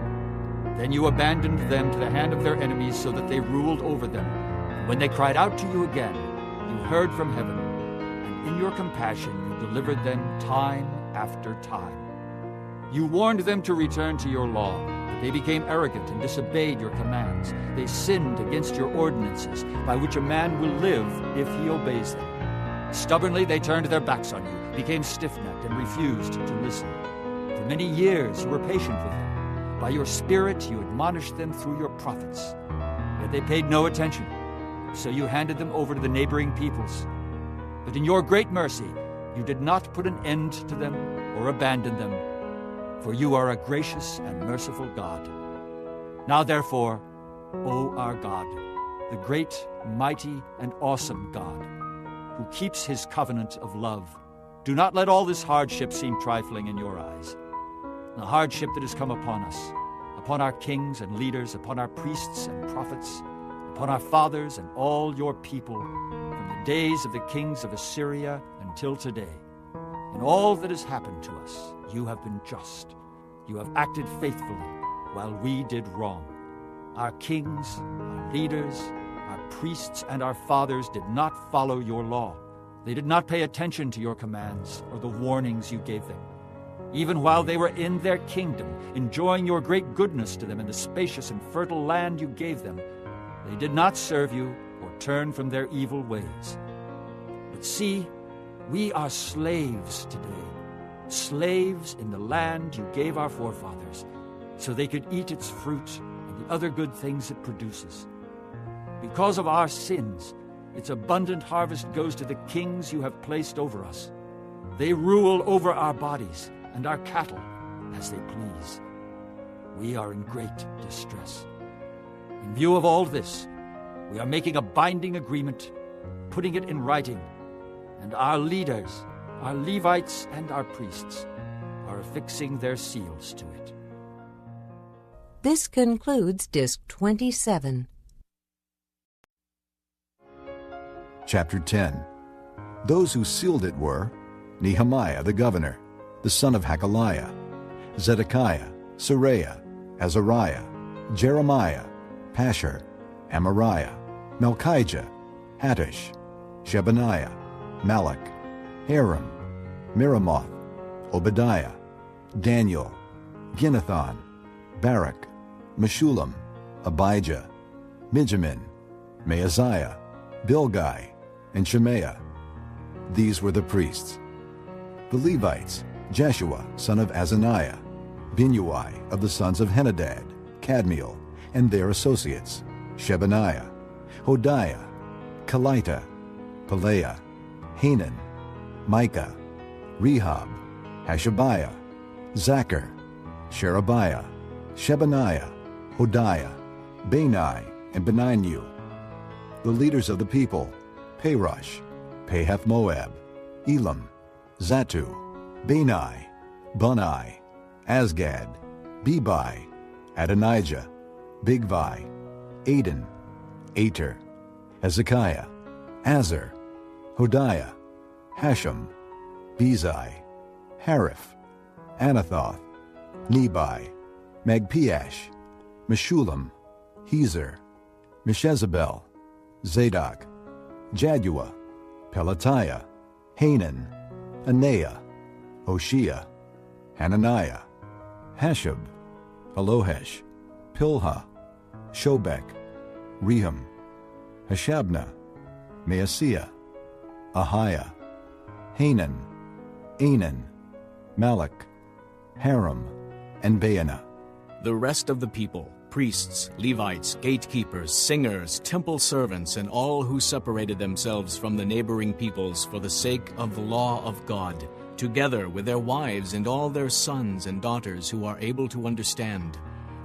Then you abandoned them to the hand of their enemies so that they ruled over them. And when they cried out to you again, you heard from heaven, and in your compassion you delivered them time after time. You warned them to return to your law, but they became arrogant and disobeyed your commands. They sinned against your ordinances, by which a man will live if he obeys them. Stubbornly they turned their backs on you, became stiff-necked, and refused to listen. For many years you were patient with them. By your Spirit you admonished them through your prophets. Yet they paid no attention, so you handed them over to the neighboring peoples. But in your great mercy you did not put an end to them or abandon them, for you are a gracious and merciful God. Now therefore, O our God, the great, mighty, and awesome God, who keeps his covenant of love, do not let all this hardship seem trifling in your eyes. The hardship that has come upon us, upon our kings and leaders, upon our priests and prophets, upon our fathers and all your people, from the days of the kings of Assyria until today. In all that has happened to us, you have been just. You have acted faithfully, while we did wrong. Our kings, our leaders, our priests, and our fathers did not follow your law. They did not pay attention to your commands or the warnings you gave them. Even while they were in their kingdom, enjoying your great goodness to them in the spacious and fertile land you gave them, they did not serve you or turn from their evil ways. But see, we are slaves today, slaves in the land you gave our forefathers, so they could eat its fruit and the other good things it produces. Because of our sins, its abundant harvest goes to the kings you have placed over us. They rule over our bodies and our cattle as they please. We are in great distress. In view of all this, we are making a binding agreement, putting it in writing, and our leaders, our Levites and our priests, are affixing their seals to it. This concludes Disc 27. Chapter 10. Those who sealed it were Nehemiah the governor, the son of Hakaliah, Zedekiah, Seraiah, Azariah, Jeremiah, Pashur, Amariah, Malchijah, Hattush, Shebaniah, Malach, Haram, Miramoth, Obadiah, Daniel, Ginnethon, Barak, Meshullam, Abijah, Mijamin, Maaziah, Bilgai, and Shemaiah. These were the priests. The Levites, Jeshua, son of Azaniah, Binnui of the sons of Henadad, Kadmiel, and their associates, Shebaniah, Hodiah, Kelita, Pelaiah, Hanan, Micah, Rehob, Hashabiah, Zachar, Sherebiah, Shebaniah, Hodiah, Bani, and Beninu. The leaders of the people, Parosh, Pahath-Moab, Elam, Zatu, Bani, Bunai, Asgad, Bebai, Adonijah, Bigvai, Aden, Ater, Hezekiah, Azar, Hodiah, Hashem, Bezai, Hariph, Anathoth, Nebai, Magpiash, Meshullam, Hezer, Meshezabel, Zadok, Jaddua, Pelatiah, Hanan, Anaiah, Hoshea, Hananiah, Hashab, Alohesh, Pilha, Shobek, Rehum, Hashabnah, Maaseiah, Ahiah, Hanan, Anan, Malach, Haram, and Baanah. The rest of the people, priests, Levites, gatekeepers, singers, temple servants, and all who separated themselves from the neighboring peoples for the sake of the law of God, together with their wives and all their sons and daughters who are able to understand.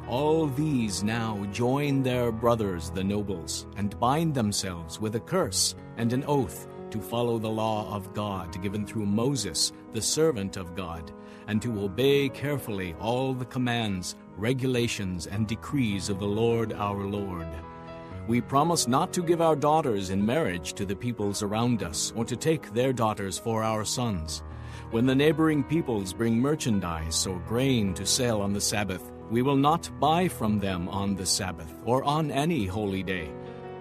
All these now join their brothers the nobles, and bind themselves with a curse and an oath to follow the law of God given through Moses, the servant of God, and to obey carefully all the commands, regulations, and decrees of the Lord our Lord. We promise not to give our daughters in marriage to the peoples around us, or to take their daughters for our sons. When the neighboring peoples bring merchandise or grain to sell on the Sabbath, we will not buy from them on the Sabbath or on any holy day.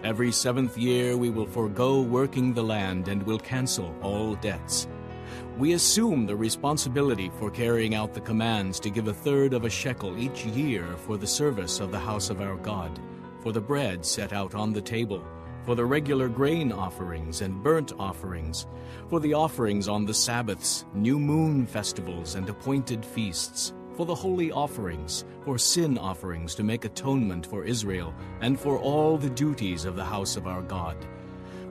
Every 7th year we will forego working the land and will cancel all debts. We assume the responsibility for carrying out the commands to give 1/3 of a shekel each year for the service of the house of our God, for the bread set out on the table, for the regular grain offerings and burnt offerings, for the offerings on the Sabbaths, new moon festivals, and appointed feasts, for the holy offerings, for sin offerings to make atonement for Israel, and for all the duties of the house of our God.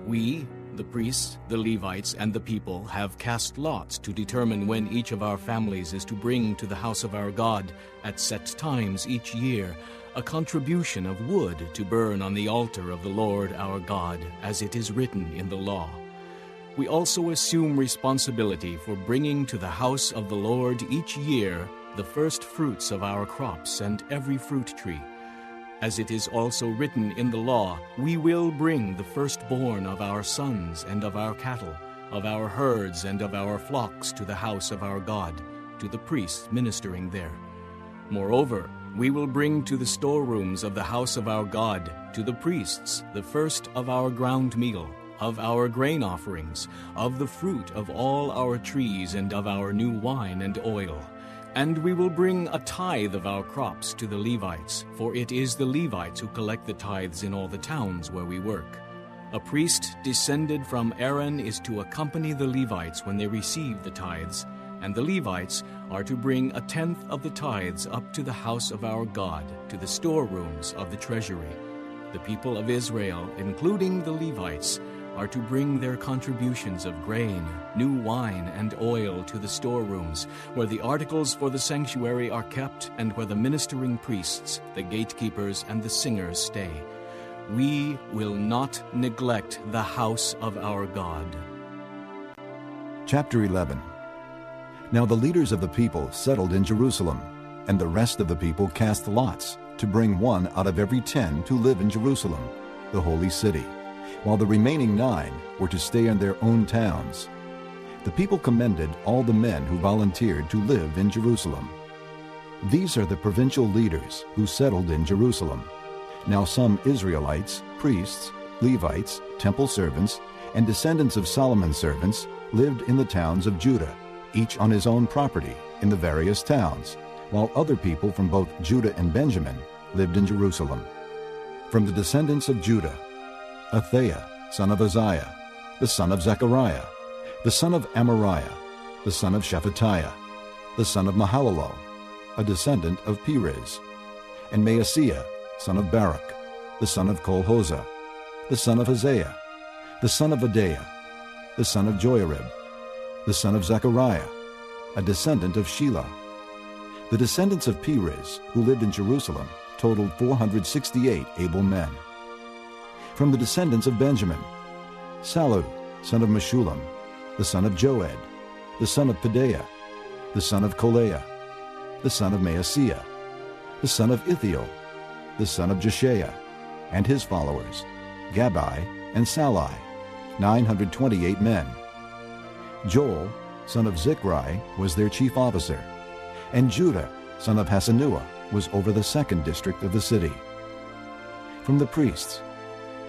We, the priests, the Levites, and the people, have cast lots to determine when each of our families is to bring to the house of our God, at set times each year, a contribution of wood to burn on the altar of the Lord our God, as it is written in the law. We also assume responsibility for bringing to the house of the Lord each year the first fruits of our crops and every fruit tree. As it is also written in the law, we will bring the firstborn of our sons and of our cattle, of our herds and of our flocks to the house of our God, to the priests ministering there. Moreover, we will bring to the storerooms of the house of our God, to the priests, the first of our ground meal, of our grain offerings, of the fruit of all our trees, and of our new wine and oil. And we will bring a tithe of our crops to the Levites, for it is the Levites who collect the tithes in all the towns where we work. A priest descended from Aaron is to accompany the Levites when they receive the tithes, and the Levites are to bring 1/10 of the tithes up to the house of our God, to the storerooms of the treasury. The people of Israel, including the Levites, are to bring their contributions of grain, new wine, and oil to the storerooms, where the articles for the sanctuary are kept and where the ministering priests, the gatekeepers, and the singers stay. We will not neglect the house of our God. Chapter 11. Now the leaders of the people settled in Jerusalem, and the rest of the people cast lots to bring one out of every 10 to live in Jerusalem, the holy city, while the remaining 9 were to stay in their own towns. The people commended all the men who volunteered to live in Jerusalem. These are the provincial leaders who settled in Jerusalem. Now some Israelites, priests, Levites, temple servants, and descendants of Solomon's servants lived in the towns of Judah, each on his own property in the various towns, while other people from both Judah and Benjamin lived in Jerusalem. From the descendants of Judah, Athaiah, son of Uzziah, the son of Zechariah, the son of Amariah, the son of Shephatiah, the son of Mahalalel, a descendant of Perez, and Maaseiah, son of Baruch, the son of Kolhozah, the son of Hosea, the son of Adaiah, the son of Joiarib, the son of Zechariah, a descendant of Shelah. The descendants of Perez, who lived in Jerusalem, totaled 468 able men. From the descendants of Benjamin, Sallu, son of Meshullam, the son of Joed, the son of Pedaiah, the son of Kolaiah, the son of Maaseiah, the son of Ithiel, the son of Jeshaiah, and his followers, Gabai and Sallai, 928 men. Joel, son of Zichri, was their chief officer, and Judah, son of Hasenuah, was over the second district of the city. From the priests,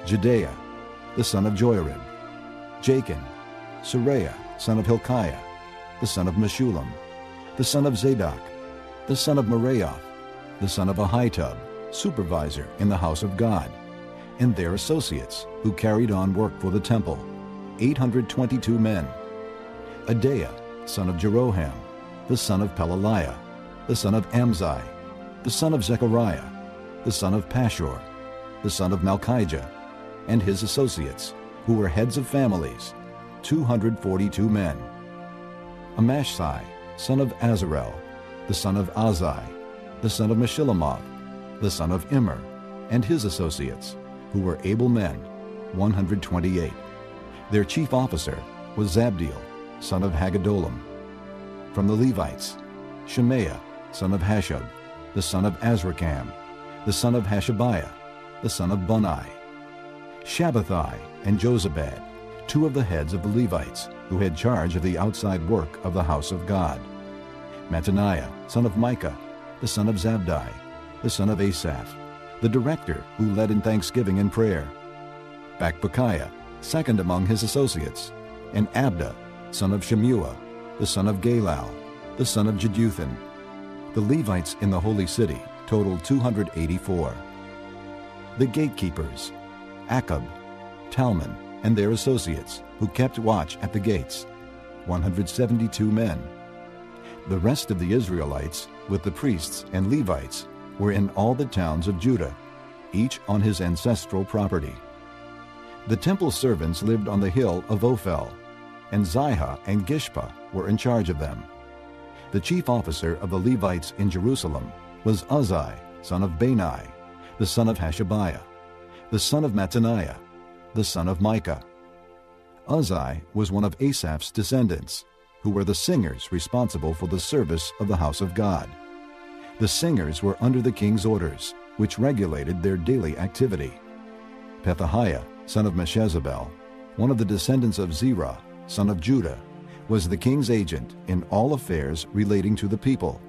Jedaiah, the son of Joiarib, Jachin, Seraiah, son of Hilkiah, the son of Meshullam, the son of Zadok, the son of Meraioth, the son of Ahitub, supervisor in the house of God, and their associates who carried on work for the temple, 822 men. Adaiah, son of Jeroham, the son of Pelaliah, the son of Amzai, the son of Zechariah, the son of Pashur, the son of Malchijah, and his associates, who were heads of families, 242 men. Amashsai, son of Azarel, the son of Azai, the son of Meshillemoth, the son of Immer, and his associates, who were able men, 128. Their chief officer was Zabdiel, son of Haggedolim. From the Levites, Shemaiah, son of Hashab, the son of Azrikam, the son of Hashabiah, the son of Bunai. Shabbathai and Jozabad, two of the heads of the Levites, who had charge of the outside work of the house of God. Mattaniah, son of Micah, the son of Zabdi, the son of Asaph, the director who led in thanksgiving and prayer. Bakbukiah, second among his associates, and Abda, son of Shemuah, the son of Galal, the son of Jeduthun. The Levites in the holy city totaled 284. The gatekeepers, Akab, Talmon, and their associates, who kept watch at the gates, 172 men. The rest of the Israelites, with the priests and Levites, were in all the towns of Judah, each on his ancestral property. The temple servants lived on the hill of Ophel, and Zihah and Gishpa were in charge of them. The chief officer of the Levites in Jerusalem was Uzzi, son of Bani, the son of Hashabiah, the son of Mattaniah, the son of Micah. Uzzi was one of Asaph's descendants, who were the singers responsible for the service of the house of God. The singers were under the king's orders, which regulated their daily activity. Pethahiah, son of Meshezabel, one of the descendants of Zerah, son of Judah, was the king's agent in all affairs relating to the people.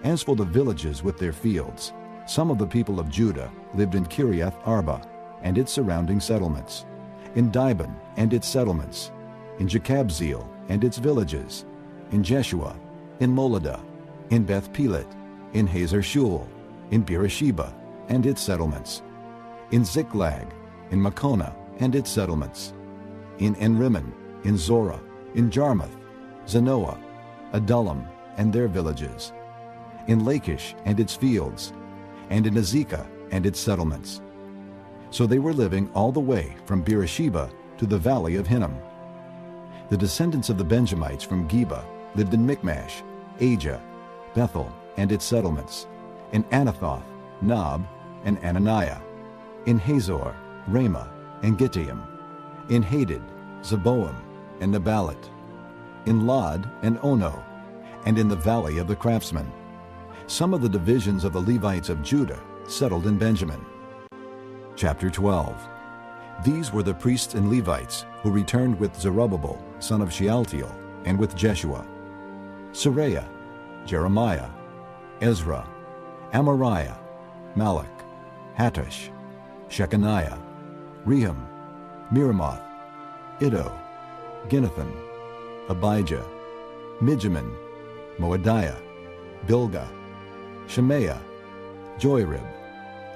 As for the villages with their fields, some of the people of Judah lived in Kiriath Arba and its surrounding settlements, in Dibon and its settlements, in Jekabzeel and its villages, in Jeshua, in Moladah, in Beth Pelet, in Hazer Shul, in Beersheba and its settlements, in Ziklag, in Makona and its settlements, in Enrimmon, in Zorah, in Jarmuth, Zanoah, Adullam and their villages, in Lachish and its fields, and in Azekah and its settlements. So they were living all the way from Beersheba to the valley of Hinnom. The descendants of the Benjamites from Geba lived in Michmash, Ajah, Bethel and its settlements, in Anathoth, Nob, and Ananiah, in Hazor, Ramah, and Gittaim, in Hadid, Zeboim, and Neballat, in Lod and Ono, and in the valley of the craftsmen. Some of the divisions of the Levites of Judah settled in Benjamin. Chapter 12. These were the priests and Levites who returned with Zerubbabel, son of Shealtiel, and with Jeshua: Seraiah, Jeremiah, Ezra, Amariah, Malach, Hattush, Shechaniah, Rehum, Miramoth, Iddo, Ginnathan, Abijah, Mijamin, Moadiah, Bilgah, Shemaiah, Joarib,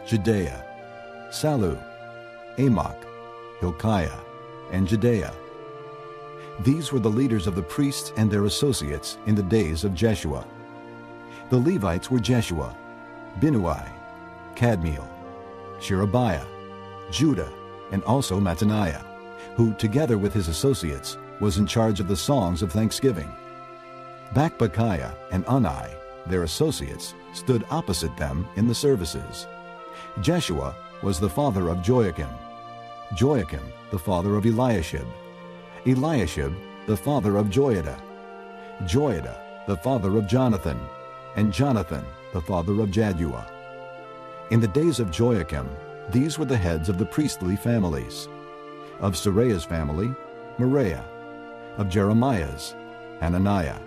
Jedaiah, Sallu, Amok, Hilkiah, and Jedaiah. These were the leaders of the priests and their associates in the days of Jeshua. The Levites were Jeshua, Binnui, Kadmiel, Sherebiah, Judah, and also Mattaniah, who, together with his associates, was in charge of the songs of thanksgiving. Bakbukiah and Unai, their associates, stood opposite them in the services. Jeshua was the father of Joachim, Joachim the father of Eliashib, Eliashib the father of Joiada, Joiada the father of Jonathan, and Jonathan the father of Jaddua. In the days of Joachim, these were the heads of the priestly families. Of Seraiah's family, Meraiah. Of Jeremiah's, Hananiah.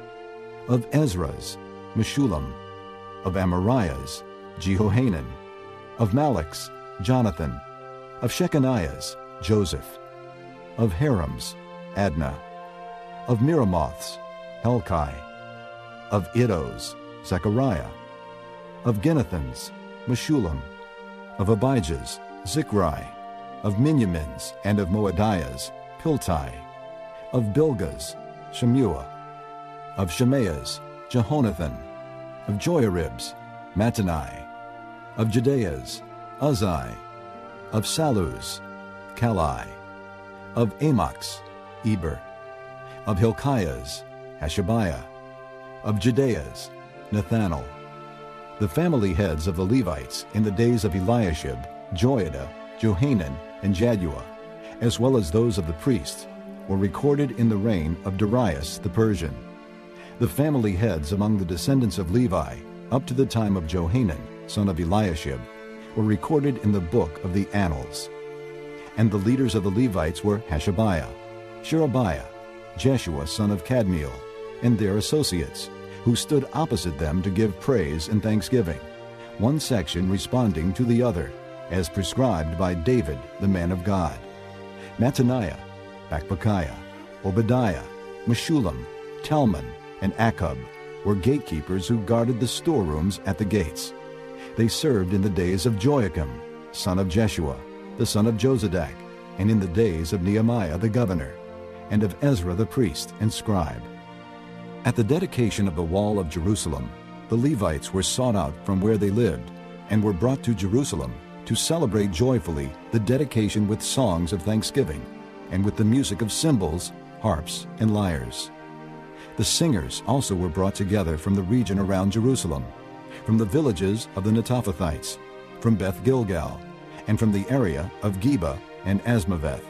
Of Ezra's, Meshullam. Of Amariah's, Jehohanan. Of Malach's, Jonathan. Of Shechaniah's, Joseph. Of Haram's, Adnah. Of Miramoth's, Helkai. Of Iddo's, Zechariah. Of Ginnathan's, Meshullam. Of Abijah's, Zichri. Of Miniamin's and of Moadiah's, Piltai. Of Bilgah's, Shemua. Of Shemaiah's, Jehonathan. Of Joarib's, Mattani. Of Jedaiah's, Uzzi. Of Sallu's, Kalai. Of Amok's, Eber. Of Hilkiah's, Hashabiah. Of Jedaiah's, Nethanel. The family heads of the Levites in the days of Eliashib, Joiada, Johanan, and Jaddua, as well as those of the priests, were recorded in the reign of Darius the Persian. The family heads among the descendants of Levi, up to the time of Johanan, son of Eliashib, were recorded in the book of the Annals. And the leaders of the Levites were Hashabiah, Sherebiah, Jeshua son of Kadmiel, and their associates, who stood opposite them to give praise and thanksgiving, one section responding to the other, as prescribed by David, the man of God. Mattaniah, Bakbukiah, Obadiah, Meshullam, Talmon, and Akkub were gatekeepers who guarded the storerooms at the gates. They served in the days of Joachim, son of Jeshua, the son of Jozadak, and in the days of Nehemiah the governor, and of Ezra the priest and scribe. At the dedication of the wall of Jerusalem, the Levites were sought out from where they lived, and were brought to Jerusalem to celebrate joyfully the dedication with songs of thanksgiving, and with the music of cymbals, harps, and lyres. The singers also were brought together from the region around Jerusalem, from the villages of the Netophathites, from Beth Gilgal, and from the area of Geba and Asmaveth,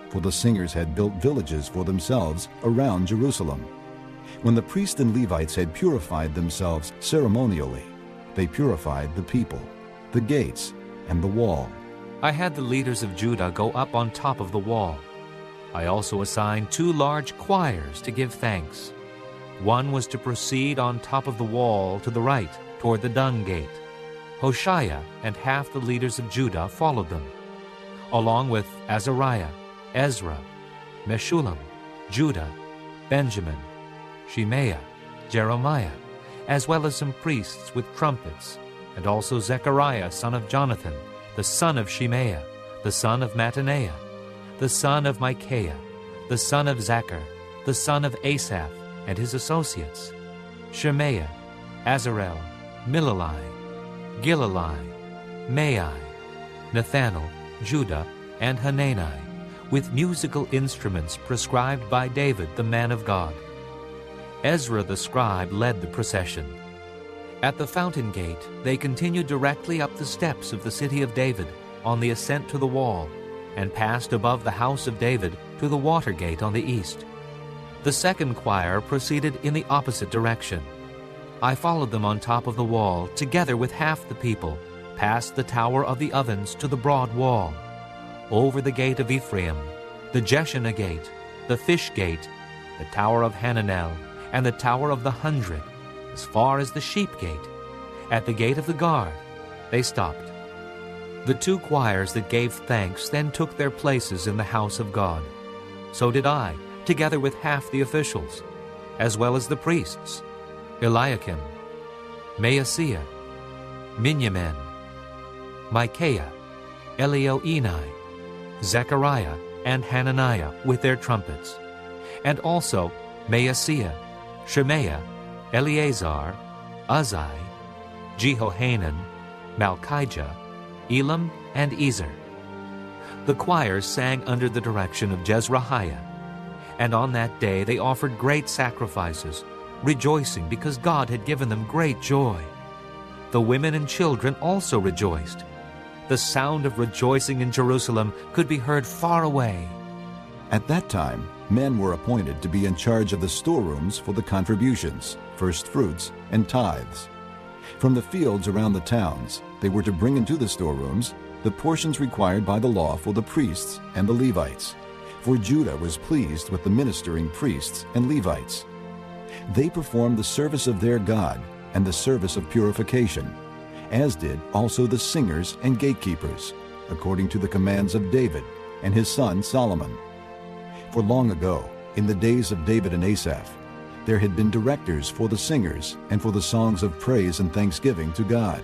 for the singers had built villages for themselves around Jerusalem. When the priests and Levites had purified themselves ceremonially, they purified the people, the gates, and the wall. I had the leaders of Judah go up on top of the wall. I also assigned 2 large choirs to give thanks. One was to proceed on top of the wall to the right, toward the dung gate. Hoshea and half the leaders of Judah followed them, along with Azariah, Ezra, Meshullam, Judah, Benjamin, Shemaiah, Jeremiah, as well as some priests with trumpets, and also Zechariah son of Jonathan, the son of Shemaiah, the son of Mattaniah, the son of Micaiah, the son of Zachar, the son of Asaph, and his associates, Shemaiah, Azarel, Milalai, Gilalai, Mai, Nethanel, Judah, and Hanani, with musical instruments prescribed by David, the man of God. Ezra the scribe led the procession. At the fountain gate, they continued directly up the steps of the city of David on the ascent to the wall, and passed above the house of David to the water gate on the east. The second choir proceeded in the opposite direction. I followed them on top of the wall, together with half the people, past the tower of the ovens to the broad wall, over the gate of Ephraim, the Jeshanah gate, the fish gate, the tower of Hananel, and the tower of the 100, as far as the sheep gate. At the gate of the guard, they stopped. The 2 choirs that gave thanks then took their places in the house of God. So did I, together with half the officials, as well as the priests, Eliakim, Maaseiah, Miniamin, Micaiah, Elioenai, Zechariah, and Hananiah with their trumpets, and also Maaseiah, Shemaiah, Eleazar, Uzai, Jehohanan, Malchijah, Elam, and Ezer. The choirs sang under the direction of Jezrahiah, and on that day they offered great sacrifices, rejoicing because God had given them great joy. The women and children also rejoiced. The sound of rejoicing in Jerusalem could be heard far away. At that time, men were appointed to be in charge of the storerooms for the contributions, first fruits, and tithes. From the fields around the towns, they were to bring into the storerooms the portions required by the law for the priests and the Levites, for Judah was pleased with the ministering priests and Levites. They performed the service of their God and the service of purification, as did also the singers and gatekeepers, according to the commands of David and his son Solomon. For long ago, in the days of David and Asaph, there had been directors for the singers and for the songs of praise and thanksgiving to God.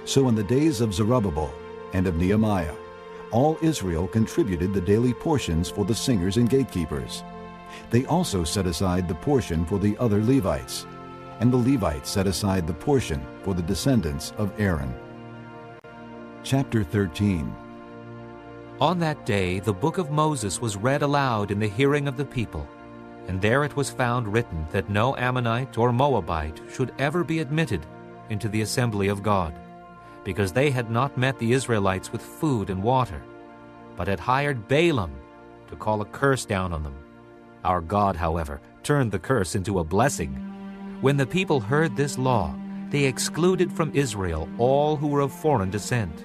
So in the days of Zerubbabel and of Nehemiah, all Israel contributed the daily portions for the singers and gatekeepers. They also set aside the portion for the other Levites, and the Levites set aside the portion for the descendants of Aaron. Chapter 13. On that day the book of Moses was read aloud in the hearing of the people, and there it was found written that no Ammonite or Moabite should ever be admitted into the assembly of God, because they had not met the Israelites with food and water, but had hired Balaam to call a curse down on them. Our God, however, turned the curse into a blessing. When the people heard this law, they excluded from Israel all who were of foreign descent.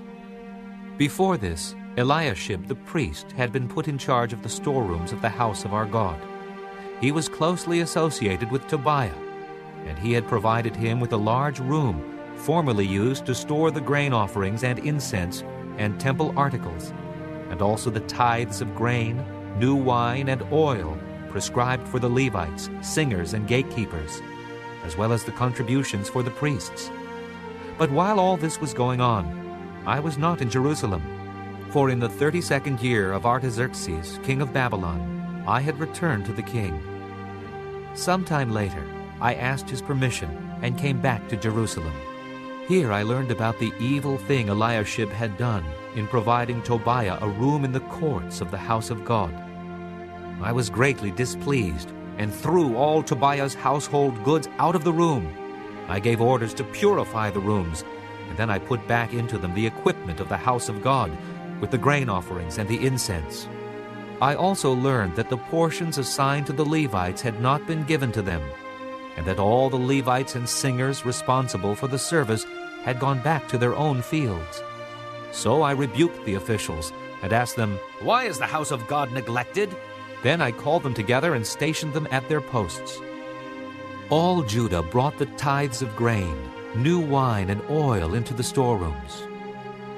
Before this, Eliashib the priest had been put in charge of the storerooms of the house of our God. He was closely associated with Tobiah, and he had provided him with a large room formerly used to store the grain offerings and incense and temple articles, and also the tithes of grain, new wine, and oil prescribed for the Levites, singers, and gatekeepers, as well as the contributions for the priests. But while all this was going on, I was not in Jerusalem, for in the 32nd year of Artaxerxes, king of Babylon, I had returned to the king. Sometime later, I asked his permission and came back to Jerusalem. Here I learned about the evil thing Eliashib had done in providing Tobiah a room in the courts of the house of God. I was greatly displeased and threw all Tobiah's household goods out of the room. I gave orders to purify the rooms, and then I put back into them the equipment of the house of God, with the grain offerings and the incense. I also learned that the portions assigned to the Levites had not been given to them, and that all the Levites and singers responsible for the service had gone back to their own fields. So I rebuked the officials and asked them, "Why is the house of God neglected?" Then I called them together and stationed them at their posts. All Judah brought the tithes of grain, new wine, and oil into the storerooms.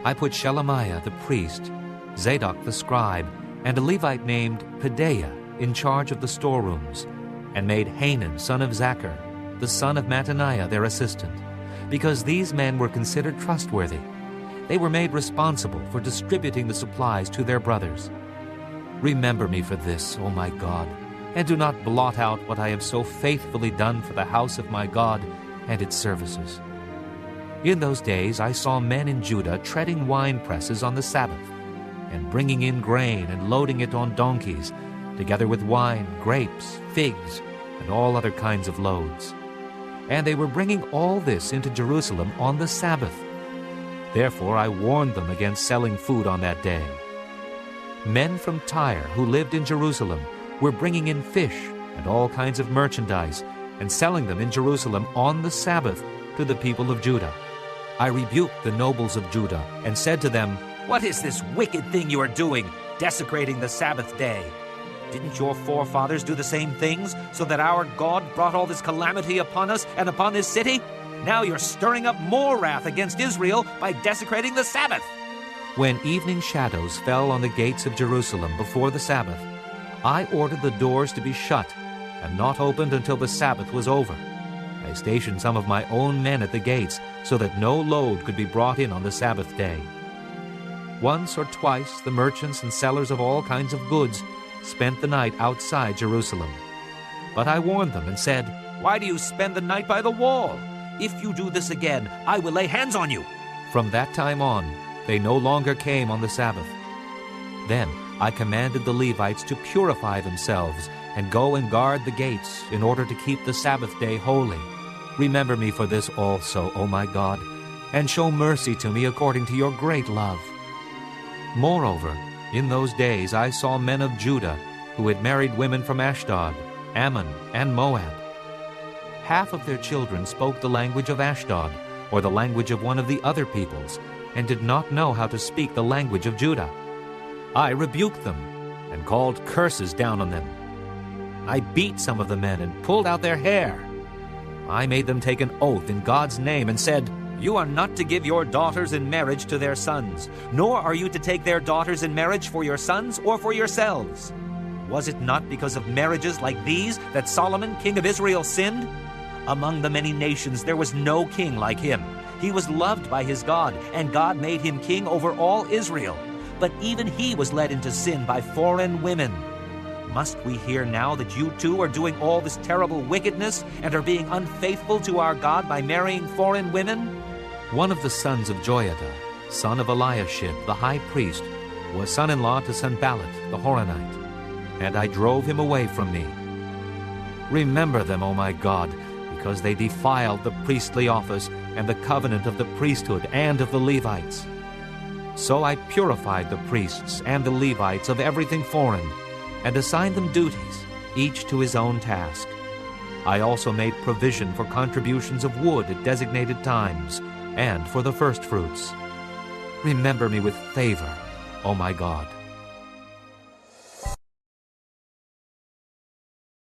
I put Shelemiah the priest, Zadok the scribe, and a Levite named Pedaiah in charge of the storerooms, and made Hanan son of Zachar, the son of Mattaniah, their assistant, because these men were considered trustworthy. They were made responsible for distributing the supplies to their brothers. Remember me for this, O my God, and do not blot out what I have so faithfully done for the house of my God and its services. In those days I saw men in Judah treading wine presses on the Sabbath, and bringing in grain and loading it on donkeys, together with wine, grapes, figs, and all other kinds of loads. And they were bringing all this into Jerusalem on the Sabbath. Therefore I warned them against selling food on that day. Men from Tyre who lived in Jerusalem were bringing in fish and all kinds of merchandise and selling them in Jerusalem on the Sabbath to the people of Judah. I rebuked the nobles of Judah and said to them, "What is this wicked thing you are doing, desecrating the Sabbath day? Didn't your forefathers do the same things, so that our God brought all this calamity upon us and upon this city? Now you're stirring up more wrath against Israel by desecrating the Sabbath." When evening shadows fell on the gates of Jerusalem before the Sabbath, I ordered the doors to be shut and not opened until the Sabbath was over. I stationed some of my own men at the gates, so that no load could be brought in on the Sabbath day. Once or twice the merchants and sellers of all kinds of goods spent the night outside Jerusalem. But I warned them and said, "Why do you spend the night by the wall? If you do this again, I will lay hands on you." From that time on, they no longer came on the Sabbath. Then I commanded the Levites to purify themselves and go and guard the gates in order to keep the Sabbath day holy. Remember me for this also, O my God, and show mercy to me according to your great love. Moreover, in those days I saw men of Judah who had married women from Ashdod, Ammon, and Moab. Half of their children spoke the language of Ashdod, or the language of one of the other peoples, and did not know how to speak the language of Judah. I rebuked them and called curses down on them. I beat some of the men and pulled out their hair. I made them take an oath in God's name and said, "You are not to give your daughters in marriage to their sons, nor are you to take their daughters in marriage for your sons or for yourselves." Was it not because of marriages like these that Solomon, king of Israel, sinned? Among the many nations there was no king like him. He was loved by his God, and God made him king over all Israel. But even he was led into sin by foreign women. Must we hear now that you too are doing all this terrible wickedness and are being unfaithful to our God by marrying foreign women? One of the sons of Joiada, son of Eliashib, the high priest, was son-in-law to Sanballat the Horonite, and I drove him away from me. Remember them, O my God, because they defiled the priestly office and the covenant of the priesthood and of the Levites. So I purified the priests and the Levites of everything foreign, and assigned them duties, each to his own task. I also made provision for contributions of wood at designated times, and for the firstfruits. Remember me with favor, O my God.